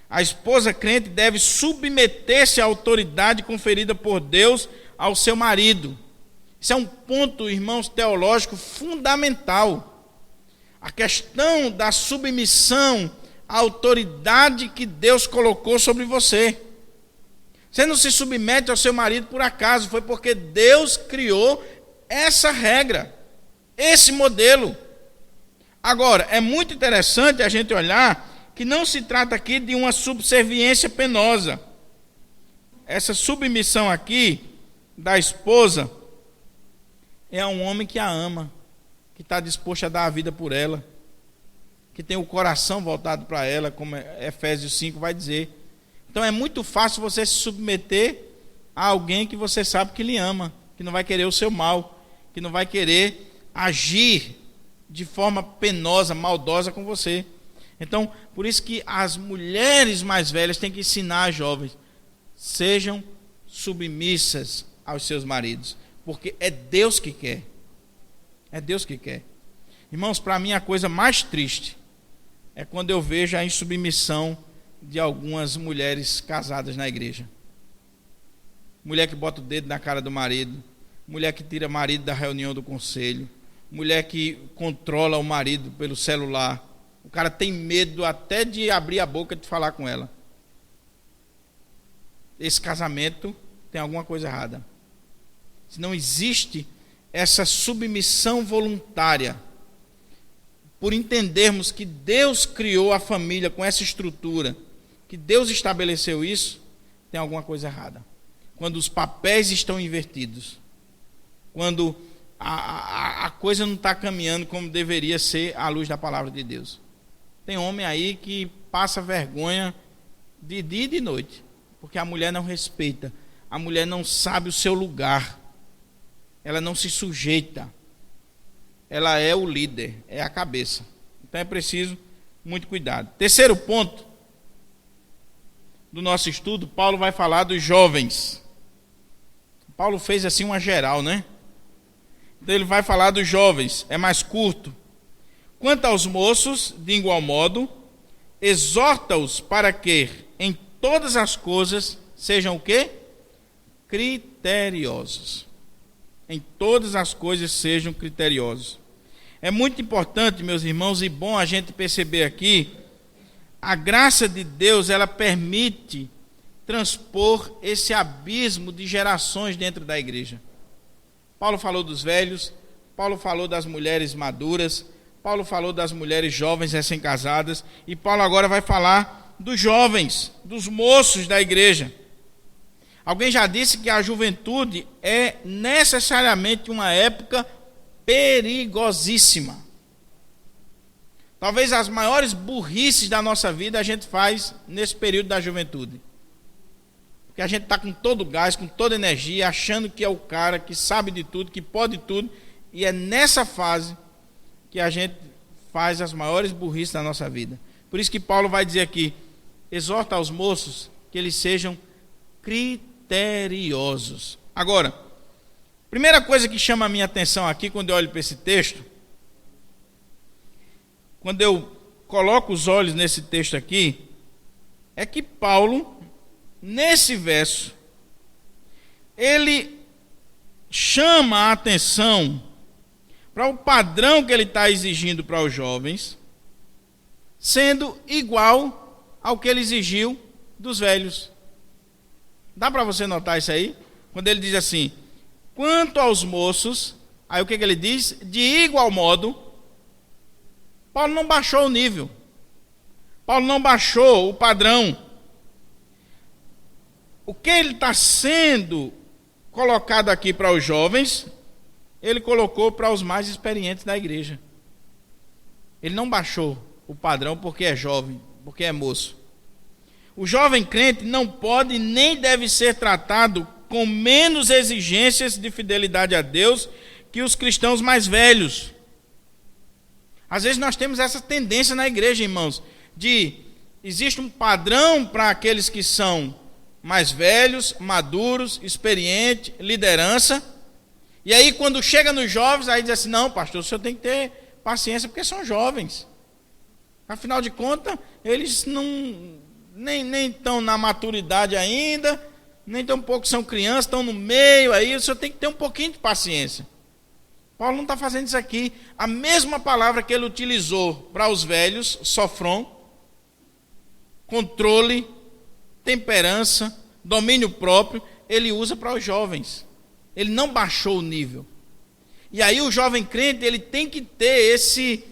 A esposa crente deve submeter-se à autoridade conferida por Deus ao seu marido. Isso é um ponto, irmãos, teológico fundamental. A questão da submissão à autoridade que Deus colocou sobre você. Você não se submete ao seu marido por acaso, foi porque Deus criou essa regra, esse modelo. Agora, é muito interessante a gente olhar que não se trata aqui de uma subserviência penosa. Essa submissão aqui da esposa é a um homem que a ama, que está disposto a dar a vida por ela, que tem o coração voltado para ela, como Efésios 5 vai dizer. Então é muito fácil você se submeter a alguém que você sabe que lhe ama, que não vai querer o seu mal, que não vai querer agir de forma penosa, maldosa com você. Então, por isso que as mulheres mais velhas têm que ensinar as jovens: sejam submissas aos seus maridos, porque é Deus que quer. É Deus que quer. Irmãos, para mim a coisa mais triste é quando eu vejo a insubmissão de algumas mulheres casadas na igreja. Mulher que bota o dedo na cara do marido, mulher que tira o marido da reunião do conselho, mulher que controla o marido pelo celular. O cara tem medo até de abrir a boca de falar com ela. Esse casamento tem alguma coisa errada. Se não existe essa submissão voluntária, por entendermos que Deus criou a família com essa estrutura, que Deus estabeleceu isso, tem alguma coisa errada. Quando os papéis estão invertidos, quando a coisa não está caminhando como deveria ser à luz da palavra de Deus. Tem homem aí que passa vergonha de dia e de noite, porque a mulher não respeita, a mulher não sabe o seu lugar, ela não se sujeita, ela é o líder, é a cabeça. Então é preciso muito cuidado. Terceiro ponto do nosso estudo, Paulo vai falar dos jovens. Paulo fez assim uma geral, né? Então ele vai falar dos jovens, é mais curto. Quanto aos moços, de igual modo, exorta-os para que em todas as coisas sejam o quê? Criteriosos. Em todas as coisas sejam criteriosos. É muito importante, meus irmãos, e bom a gente perceber aqui, a graça de Deus, ela permite transpor esse abismo de gerações dentro da igreja. Paulo falou dos velhos, Paulo falou das mulheres maduras, Paulo falou das mulheres jovens recém-casadas, e Paulo agora vai falar dos jovens, dos moços da igreja. Alguém já disse que a juventude é necessariamente uma época perigosíssima. Talvez as maiores burrices da nossa vida a gente faz nesse período da juventude. Porque a gente está com todo o gás, com toda a energia, achando que é o cara que sabe de tudo, que pode tudo, e é nessa fase que a gente faz as maiores burrices da nossa vida. Por isso que Paulo vai dizer aqui, exorta aos moços que eles sejam criteriosos. Agora, primeira coisa que chama a minha atenção aqui quando eu olho para esse texto, quando eu coloco os olhos nesse texto aqui, é que Paulo, nesse verso, ele chama a atenção para o padrão que ele está exigindo para os jovens, sendo igual ao que ele exigiu dos velhos. Dá para você notar isso aí? Quando ele diz assim, quanto aos moços, aí o que ele diz? De igual modo, Paulo não baixou o nível. Paulo não baixou o padrão. O que ele está sendo colocado aqui para os jovens, ele colocou para os mais experientes da igreja. Ele não baixou o padrão porque é jovem, porque é moço. O jovem crente não pode nem deve ser tratado com menos exigências de fidelidade a Deus que os cristãos mais velhos. Às vezes nós temos essa tendência na igreja, irmãos, existe um padrão para aqueles que são mais velhos, maduros, experientes, liderança, e aí quando chega nos jovens, aí diz assim, não, pastor, o senhor tem que ter paciência porque são jovens. Afinal de contas, eles nem estão na maturidade ainda, nem tão pouco são crianças, estão no meio aí, o senhor tem que ter um pouquinho de paciência. Paulo não está fazendo isso aqui. A mesma palavra que ele utilizou para os velhos, sofron, controle, temperança, domínio próprio, ele usa para os jovens. Ele não baixou o nível. E aí o jovem crente, ele tem que ter esse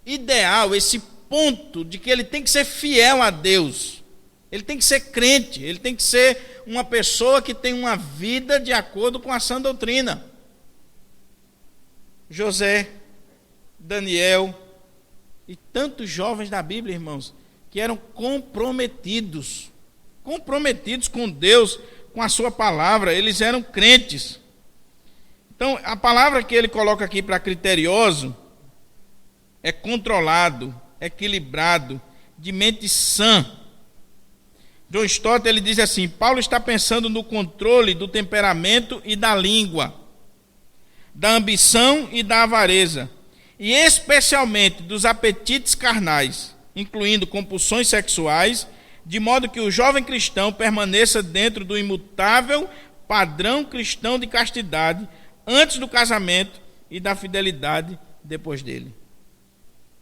ideal, esse ponto de que ele tem que ser fiel a Deus. Ele tem que ser crente, ele tem que ser uma pessoa que tem uma vida de acordo com a sã doutrina. José, Daniel e tantos jovens da Bíblia, irmãos, que eram comprometidos com Deus, com a sua palavra, eles eram crentes. Então, a palavra que ele coloca aqui para criterioso é controlado, equilibrado, de mente sã. John Stott, ele diz assim, Paulo está pensando no controle do temperamento e da língua, da ambição e da avareza, e especialmente dos apetites carnais, incluindo compulsões sexuais, de modo que o jovem cristão permaneça dentro do imutável padrão cristão de castidade antes do casamento e da fidelidade depois dele.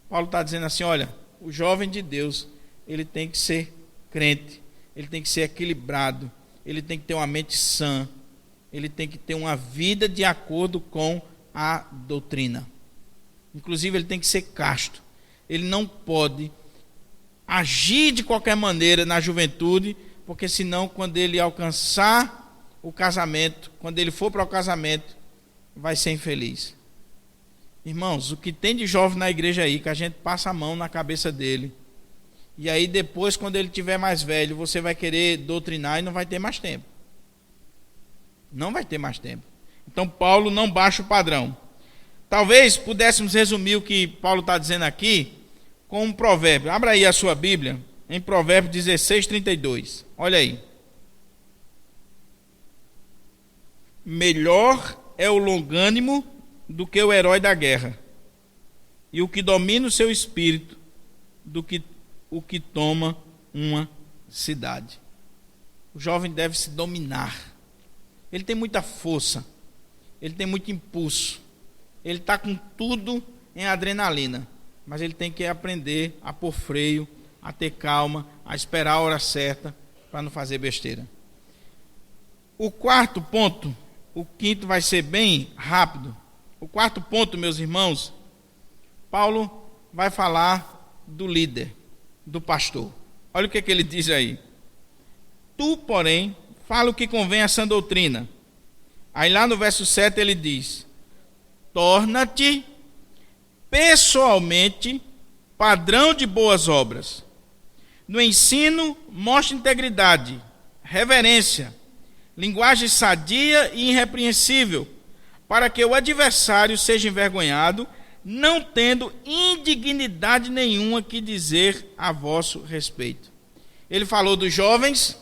Paulo está dizendo assim, olha, o jovem de Deus, ele tem que ser crente, ele tem que ser equilibrado, ele tem que ter uma mente sã, ele tem que ter uma vida de acordo com a doutrina. Inclusive, ele tem que ser casto. Ele não pode agir de qualquer maneira na juventude, porque senão, quando ele alcançar o casamento, quando ele for para o casamento, vai ser infeliz. Irmãos, o que tem de jovem na igreja aí, que a gente passa a mão na cabeça dele, e aí depois, quando ele tiver mais velho, você vai querer doutrinar e não vai ter mais tempo. Não vai ter mais tempo. Então Paulo não baixa o padrão. Talvez pudéssemos resumir o que Paulo está dizendo aqui com um provérbio. Abra aí a sua Bíblia em Provérbios 16:32. Olha aí. Melhor é o longânimo do que o herói da guerra, e o que domina o seu espírito do que o que toma uma cidade. O jovem deve se dominar. Ele tem muita força, ele tem muito impulso, ele está com tudo em adrenalina, mas ele tem que aprender a pôr freio, a ter calma, a esperar a hora certa para não fazer besteira. O quarto ponto, o quinto vai ser bem rápido. O quarto ponto, meus irmãos, Paulo vai falar do líder, do pastor. Olha o que ele diz aí. Tu, porém, fala o que convém a sã doutrina. Aí lá no verso 7 ele diz, torna-te pessoalmente padrão de boas obras. No ensino, mostra integridade, reverência, linguagem sadia e irrepreensível, para que o adversário seja envergonhado, não tendo indignidade nenhuma que dizer a vosso respeito. Ele falou dos jovens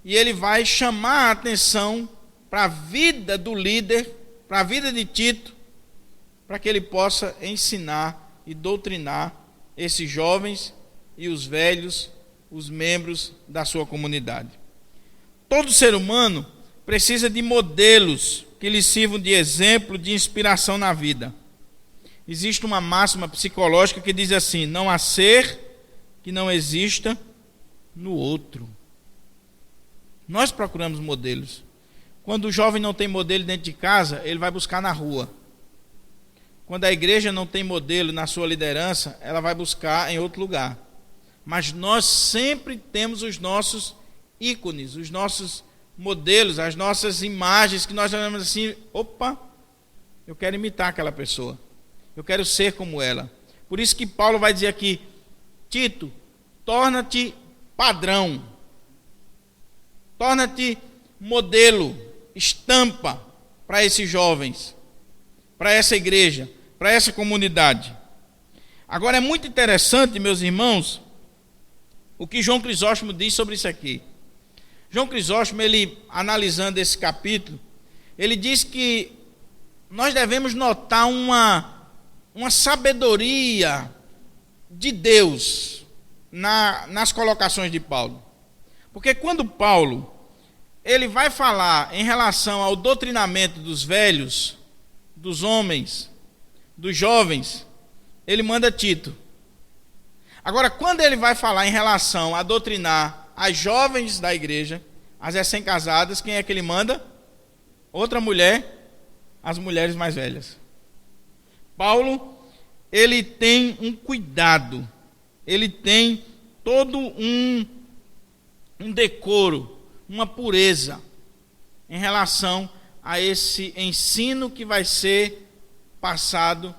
e ele vai chamar a atenção para a vida do líder, para a vida de Tito, para que ele possa ensinar e doutrinar esses jovens e os velhos, os membros da sua comunidade. Todo ser humano precisa de modelos que lhe sirvam de exemplo, de inspiração na vida. Existe uma máxima psicológica que diz assim: não há ser que não exista no outro. Nós procuramos modelos. Quando o jovem não tem modelo dentro de casa, ele vai buscar na rua. Quando a igreja não tem modelo na sua liderança, ela vai buscar em outro lugar. Mas nós sempre temos os nossos ícones, os nossos modelos, as nossas imagens que nós olhamos assim: opa, eu quero imitar aquela pessoa, eu quero ser como ela. Por isso que Paulo vai dizer aqui: Tito, torna-te padrão, torna-te modelo, estampa para esses jovens, para essa igreja, para essa comunidade. Agora é muito interessante, meus irmãos, o que João Crisóstomo diz sobre isso aqui. João Crisóstomo, ele analisando esse capítulo, ele diz que nós devemos notar uma sabedoria de Deus nas colocações de Paulo. Porque quando Paulo ele vai falar em relação ao doutrinamento dos velhos, dos homens, dos jovens, ele manda Tito. Agora, quando ele vai falar em relação a doutrinar as jovens da igreja, as recém-casadas, quem é que ele manda? Outra mulher, as mulheres mais velhas. Paulo, ele tem um cuidado, ele tem todo um decoro, uma pureza em relação a esse ensino que vai ser passado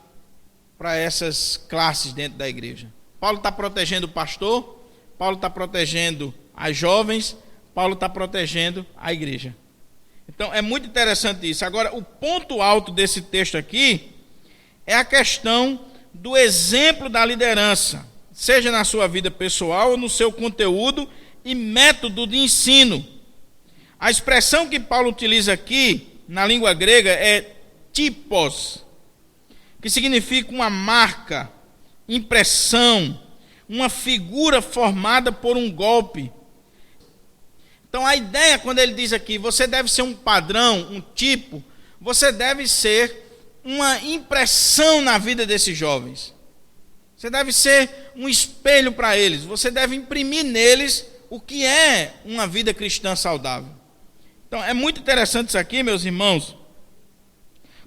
para essas classes dentro da igreja. Paulo está protegendo o pastor, Paulo está protegendo as jovens, Paulo está protegendo a igreja. Então é muito interessante isso. Agora, o ponto alto desse texto aqui é a questão do exemplo da liderança, seja na sua vida pessoal ou no seu conteúdo e método de ensino. A expressão que Paulo utiliza aqui, na língua grega, é typos, que significa uma marca, impressão, uma figura formada por um golpe. Então a ideia, quando ele diz aqui, você deve ser um padrão, um tipo, você deve ser uma impressão na vida desses jovens. Você deve ser um espelho para eles, você deve imprimir neles o que é uma vida cristã saudável. Então é muito interessante isso aqui, meus irmãos,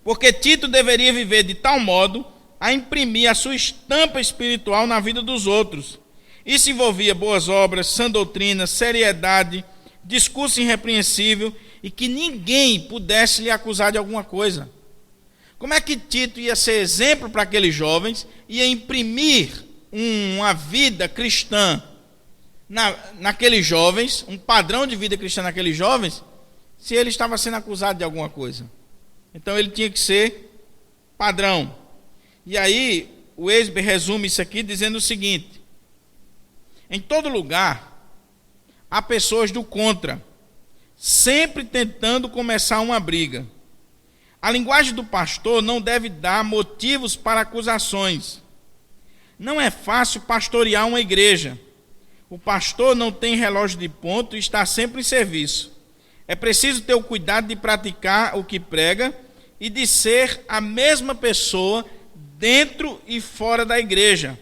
porque Tito deveria viver de tal modo a imprimir a sua estampa espiritual na vida dos outros. Isso envolvia boas obras, sã doutrina, seriedade, discurso irrepreensível e que ninguém pudesse lhe acusar de alguma coisa. Como é que Tito ia ser exemplo para aqueles jovens, ia imprimir uma vida cristã naqueles jovens, um padrão de vida cristã naqueles jovens, se ele estava sendo acusado de alguma coisa? Então ele tinha que ser padrão. E aí o Weisberg resume isso aqui dizendo o seguinte: em todo lugar há pessoas do contra, sempre tentando começar uma briga. A linguagem do pastor não deve dar motivos para acusações. Não é fácil pastorear uma igreja. O pastor não tem relógio de ponto e está sempre em serviço. É preciso ter o cuidado de praticar o que prega e de ser a mesma pessoa dentro e fora da igreja.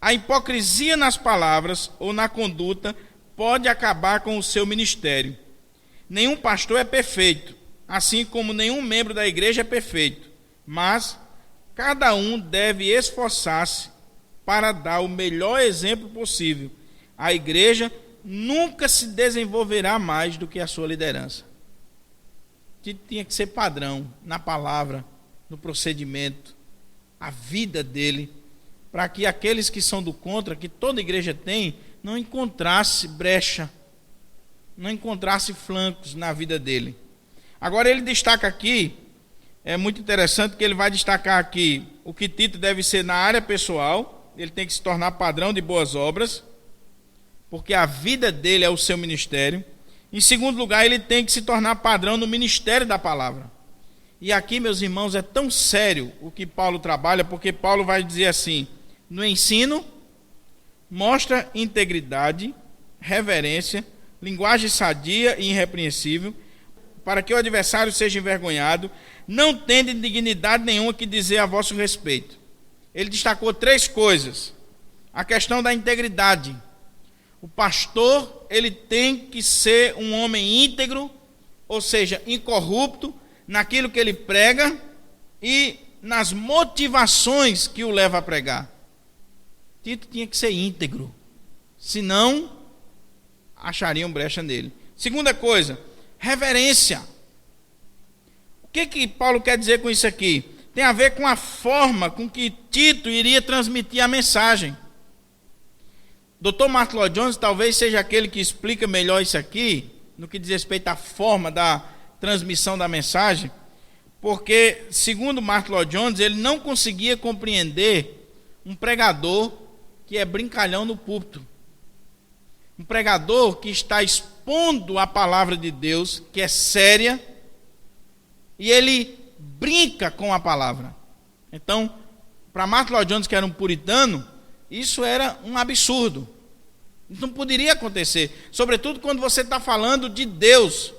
A hipocrisia nas palavras ou na conduta pode acabar com o seu ministério. Nenhum pastor é perfeito, assim como nenhum membro da igreja é perfeito, mas cada um deve esforçar-se para dar o melhor exemplo possível. A igreja nunca se desenvolverá mais do que a sua liderança. Tinha que ser padrão na palavra, no procedimento, a vida dele, para que aqueles que são do contra, que toda igreja tem, não encontrasse brecha, não encontrasse flancos na vida dele. Agora ele destaca aqui é muito interessante que ele vai destacar aqui o que Tito deve ser na área pessoal. Ele tem que se tornar padrão de boas obras, porque a vida dele é o seu ministério. Em segundo lugar, ele tem que se tornar padrão no ministério da palavra. E aqui, meus irmãos, é tão sério o que Paulo trabalha, porque Paulo vai dizer assim: no ensino, mostra integridade, reverência, linguagem sadia e irrepreensível, para que o adversário seja envergonhado, não tendo dignidade nenhuma que dizer a vosso respeito. Ele destacou 3 coisas. A questão da integridade. O pastor, ele tem que ser um homem íntegro, ou seja, incorrupto, naquilo que ele prega e nas motivações que o leva a pregar. Tito tinha que ser íntegro, senão achariam brecha nele. Segunda coisa, reverência. O que Paulo quer dizer com isso aqui? Tem a ver com a forma com que Tito iria transmitir a mensagem. Dr. Martin Lloyd Jones talvez seja aquele que explica melhor isso aqui, no que diz respeito à forma da transmissão da mensagem, porque, segundo Martin Lloyd Jones, ele não conseguia compreender um pregador que é brincalhão no púlpito. Um pregador que está expondo a palavra de Deus, que é séria, e ele brinca com a palavra. Então, para Martin Lloyd Jones, que era um puritano, isso era um absurdo. Isso não poderia acontecer. Sobretudo quando você está falando de Deus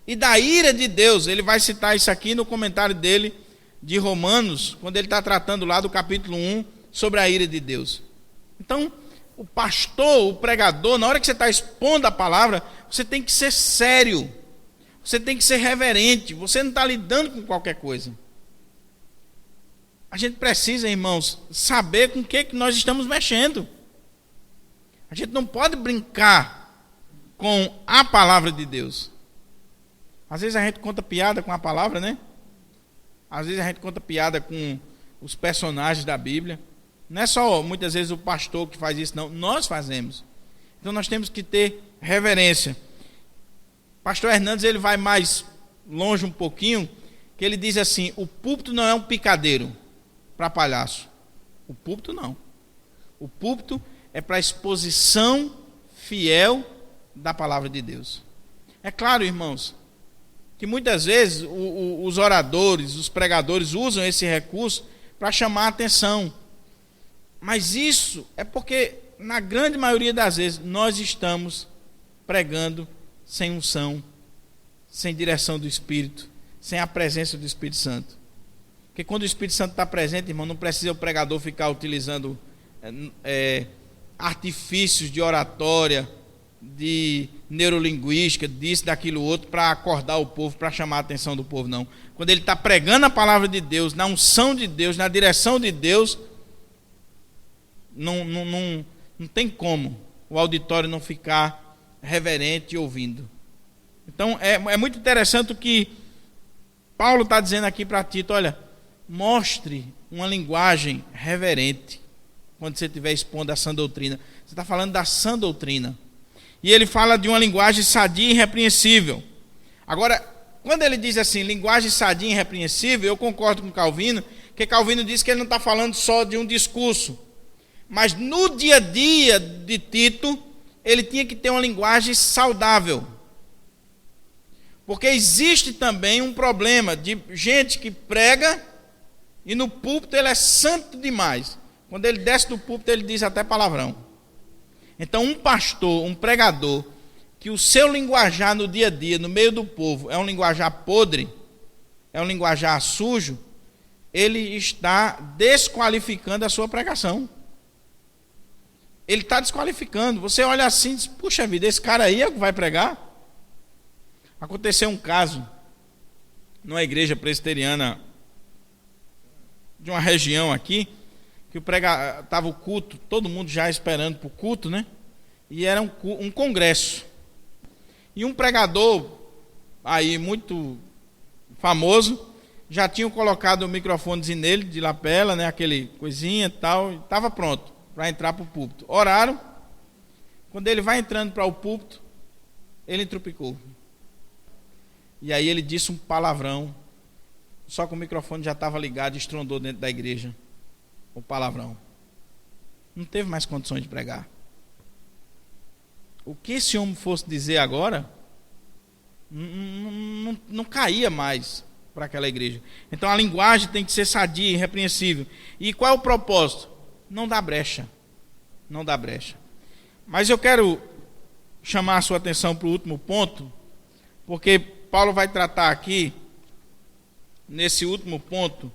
e da ira de Deus. Ele vai citar isso aqui no comentário dele de Romanos, quando ele está tratando lá do capítulo 1 sobre a ira de Deus. Então, o pastor, o pregador, na hora que você está expondo a palavra, você tem que ser sério. Você tem que ser reverente. Você não está lidando com qualquer coisa. A gente precisa, irmãos, saber com o que nós estamos mexendo. A gente não pode brincar com a palavra de Deus. Às vezes a gente conta piada com a palavra, né? Às vezes a gente conta piada com os personagens da Bíblia. Não é só muitas vezes o pastor que faz isso, não. Nós fazemos. Então nós temos que ter reverência. Pastor Hernandes, ele vai mais longe um pouquinho, que ele diz assim: o púlpito não é um picadeiro para palhaço. O púlpito não. O púlpito é para exposição fiel da palavra de Deus. É claro, irmãos, que muitas vezes os oradores, os pregadores usam esse recurso para chamar a atenção. Mas isso é porque, na grande maioria das vezes, nós estamos pregando sem unção, sem direção do Espírito, sem a presença do Espírito Santo. Porque quando o Espírito Santo está presente, irmão, não precisa o pregador ficar utilizando artifícios de oratória, de neurolinguística, disso, daquilo outro, para acordar o povo, para chamar a atenção do povo, não. Quando ele está pregando a palavra de Deus, na unção de Deus, na direção de Deus, não tem como o auditório não ficar reverente e ouvindo. Então é muito interessante o que Paulo está dizendo aqui para Tito: olha, mostre uma linguagem reverente quando você estiver expondo a sã doutrina. Você está falando da sã doutrina. E ele fala de uma linguagem sadia e irrepreensível. Agora, quando ele diz assim, linguagem sadia e irrepreensível, eu concordo com Calvino, que Calvino diz que ele não está falando só de um discurso, mas no dia a dia de Tito, ele tinha que ter uma linguagem saudável. Porque existe também um problema de gente que prega e no púlpito ele é santo demais. Quando ele desce do púlpito, ele diz até palavrão. Então, um pastor, um pregador, que o seu linguajar no dia a dia, no meio do povo, é um linguajar podre, é um linguajar sujo, ele está desqualificando a sua pregação. Ele está desqualificando. Você olha assim e diz: puxa vida, esse cara aí é o que vai pregar? Aconteceu um caso numa igreja presbiteriana de uma região aqui, que estava o culto, todo mundo já esperando para o culto, né? E era um congresso. E um pregador aí muito famoso, já tinham colocado o microfonezinho nele, de lapela, né? Aquele coisinha e tal, e estava pronto para entrar para o púlpito. Oraram. Quando ele vai entrando para o púlpito, ele entrupicou. E aí ele disse um palavrão só que o microfone já estava ligado e estrondou dentro da igreja o palavrão. Não teve mais condições de pregar. O que esse homem fosse dizer agora não caía mais para aquela igreja. Então a linguagem tem que ser sadia, irrepreensível. E qual é o propósito? Não dá brecha. Não dá brecha. Mas eu quero chamar a sua atenção para o último ponto, porque Paulo vai tratar aqui, nesse último ponto,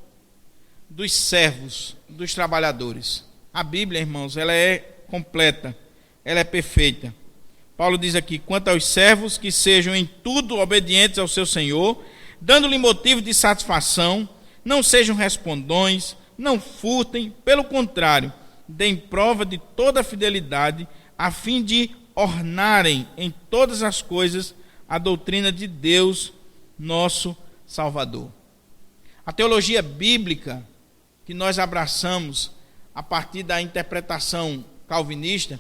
dos servos, dos trabalhadores. A Bíblia, irmãos, ela é completa, ela é perfeita. Paulo diz aqui: quanto aos servos, que sejam em tudo obedientes ao seu Senhor, dando-lhe motivo de satisfação, não sejam respondões, não furtem, pelo contrário, deem prova de toda a fidelidade, a fim de ornarem em todas as coisas a doutrina de Deus, nosso Salvador. A teologia bíblica que nós abraçamos a partir da interpretação calvinista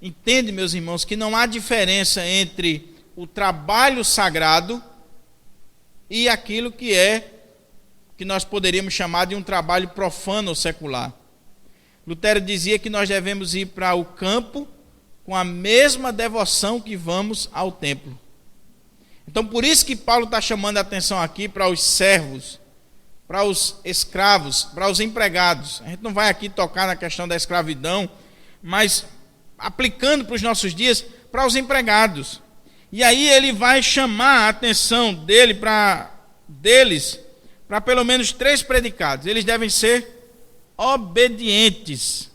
entende, meus irmãos, que não há diferença entre o trabalho sagrado e aquilo que nós poderíamos chamar de um trabalho profano ou secular. Lutero dizia que nós devemos ir para o campo com a mesma devoção que vamos ao templo. Então, por isso que Paulo está chamando a atenção aqui para os servos, para os escravos, para os empregados. A gente não vai aqui tocar na questão da escravidão, mas aplicando para os nossos dias, para os empregados. E aí ele vai chamar a atenção deles para pelo menos 3 predicados. Eles devem ser obedientes.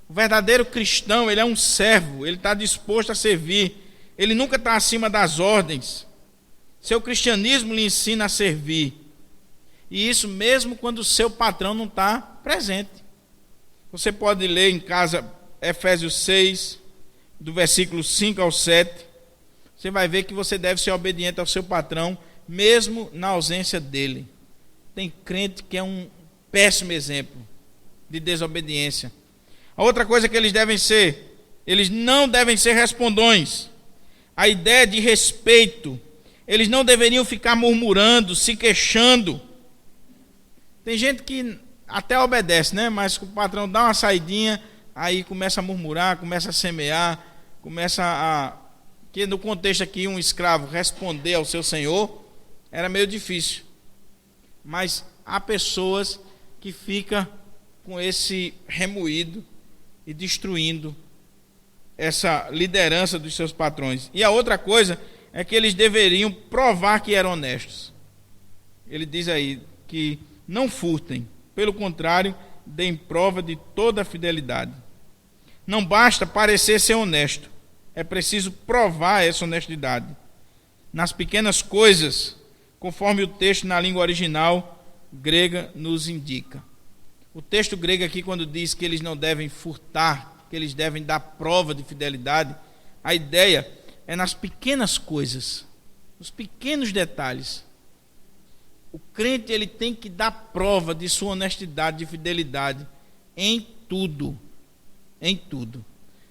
O verdadeiro cristão, ele é um servo, ele está disposto a servir, ele nunca está acima das ordens. Seu cristianismo lhe ensina a servir. E isso mesmo quando o seu patrão não está presente. Você pode ler em casa Efésios 6, do versículo 5 ao 7. Você vai ver que você deve ser obediente ao seu patrão, mesmo na ausência dele. Tem crente que é um péssimo exemplo de desobediência. A outra coisa que eles não devem ser respondões. A ideia de respeito. Eles não deveriam ficar murmurando, se queixando. Tem gente que até obedece, né? Mas o patrão dá uma saidinha, aí começa a murmurar, começa a semear, que no contexto aqui, um escravo responder ao seu senhor era meio difícil. Mas há pessoas que ficam com esse remoído e destruindo essa liderança dos seus patrões. E a outra coisa é que eles deveriam provar que eram honestos. Ele diz aí que não furtem, pelo contrário, deem prova de toda a fidelidade. Não basta parecer ser honesto, é preciso provar essa honestidade. Nas pequenas coisas, conforme o texto na língua original grega nos indica. O texto grego aqui, quando diz que eles não devem furtar, que eles devem dar prova de fidelidade, a ideia é nas pequenas coisas, nos pequenos detalhes. O crente, ele tem que dar prova de sua honestidade, de fidelidade em tudo. Em tudo.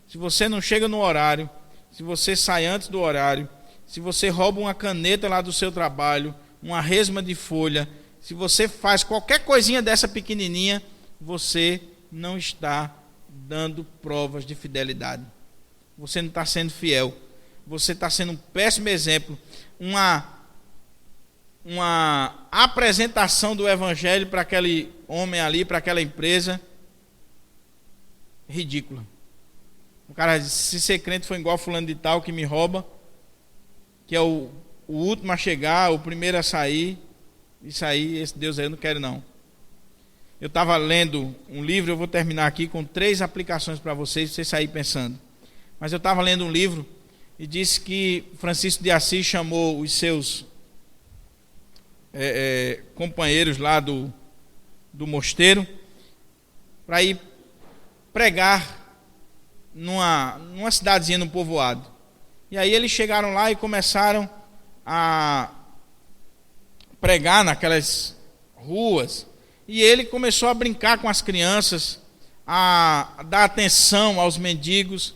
Se você não chega no horário, se você sai antes do horário, se você rouba uma caneta lá do seu trabalho, uma resma de folha, se você faz qualquer coisinha dessa pequenininha, você não está dando provas de fidelidade. Você não está sendo fiel. Você está sendo um péssimo exemplo. Uma apresentação do evangelho para aquele homem ali, para aquela empresa, ridícula. O cara diz: se ser crente foi igual fulano de tal que me rouba, que é o último a chegar, o primeiro a sair, isso aí, esse Deus aí eu não quero não. Eu estava lendo um livro, eu vou terminar aqui com 3 aplicações para vocês saírem pensando. Mas eu estava lendo um livro e disse que Francisco de Assis chamou os seus companheiros lá do mosteiro para ir pregar numa cidadezinha, num povoado. E aí eles chegaram lá e começaram a pregar naquelas ruas. E ele começou a brincar com as crianças, a dar atenção aos mendigos.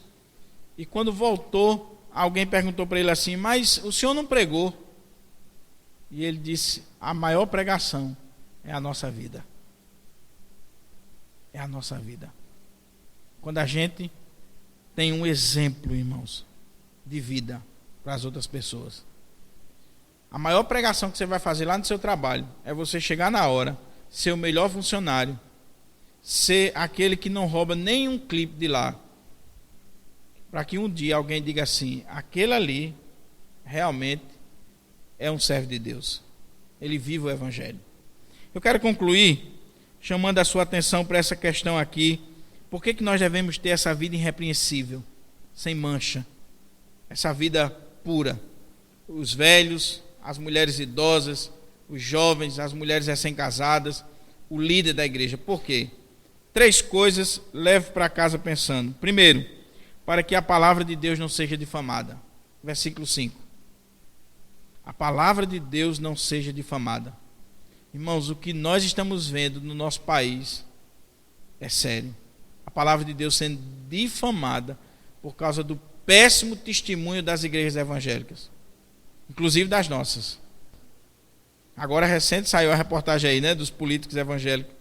E quando voltou, alguém perguntou para ele assim: mas o senhor não pregou? E ele disse: a maior pregação é a nossa vida. É a nossa vida. Quando a gente tem um exemplo, irmãos, de vida para as outras pessoas. A maior pregação que você vai fazer lá no seu trabalho é você chegar na hora, ser o melhor funcionário, ser aquele que não rouba nenhum clipe de lá, para que um dia alguém diga assim: aquele ali realmente é um servo de Deus, ele vive o Evangelho. Eu quero concluir chamando a sua atenção para essa questão aqui. Por que nós devemos ter essa vida irrepreensível, sem mancha, essa vida pura? Os velhos, as mulheres idosas, os jovens, as mulheres recém-casadas, o líder da igreja. Por quê? 3 coisas leve para casa pensando. Primeiro, para que a palavra de Deus não seja difamada. Versículo 5. A palavra de Deus não seja difamada. Irmãos, o que nós estamos vendo no nosso país é sério. A palavra de Deus sendo difamada por causa do péssimo testemunho das igrejas evangélicas, inclusive das nossas. Agora recente saiu a reportagem aí, né, dos políticos evangélicos,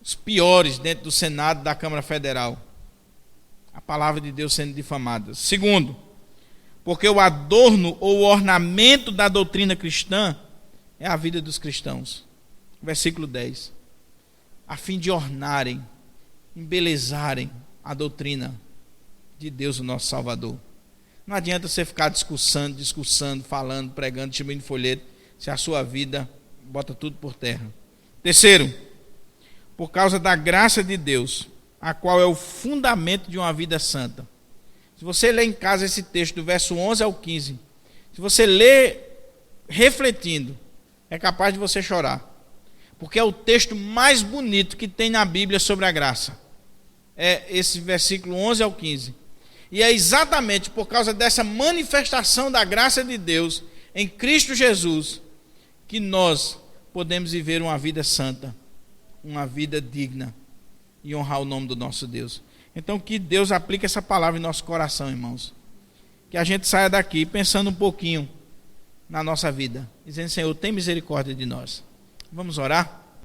os piores dentro do Senado, da Câmara Federal. A palavra de Deus sendo difamada. Segundo, porque o adorno ou o ornamento da doutrina cristã é a vida dos cristãos. Versículo 10. A fim de ornarem, embelezarem a doutrina de Deus, o nosso Salvador. Não adianta você ficar discursando, falando, pregando, distribuindo folheto, se a sua vida bota tudo por terra. Terceiro, por causa da graça de Deus, a qual é o fundamento de uma vida santa. Se você ler em casa esse texto do verso 11 ao 15, se você ler refletindo, é capaz de você chorar, porque é o texto mais bonito que tem na Bíblia sobre a graça. É esse versículo 11 ao 15. E é exatamente por causa dessa manifestação da graça de Deus em Cristo Jesus que nós podemos viver uma vida santa, uma vida digna e honrar o nome do nosso Deus. Então que Deus aplique essa palavra em nosso coração, irmãos. Que a gente saia daqui pensando um pouquinho na nossa vida, dizendo: Senhor, tem misericórdia de nós. Vamos orar?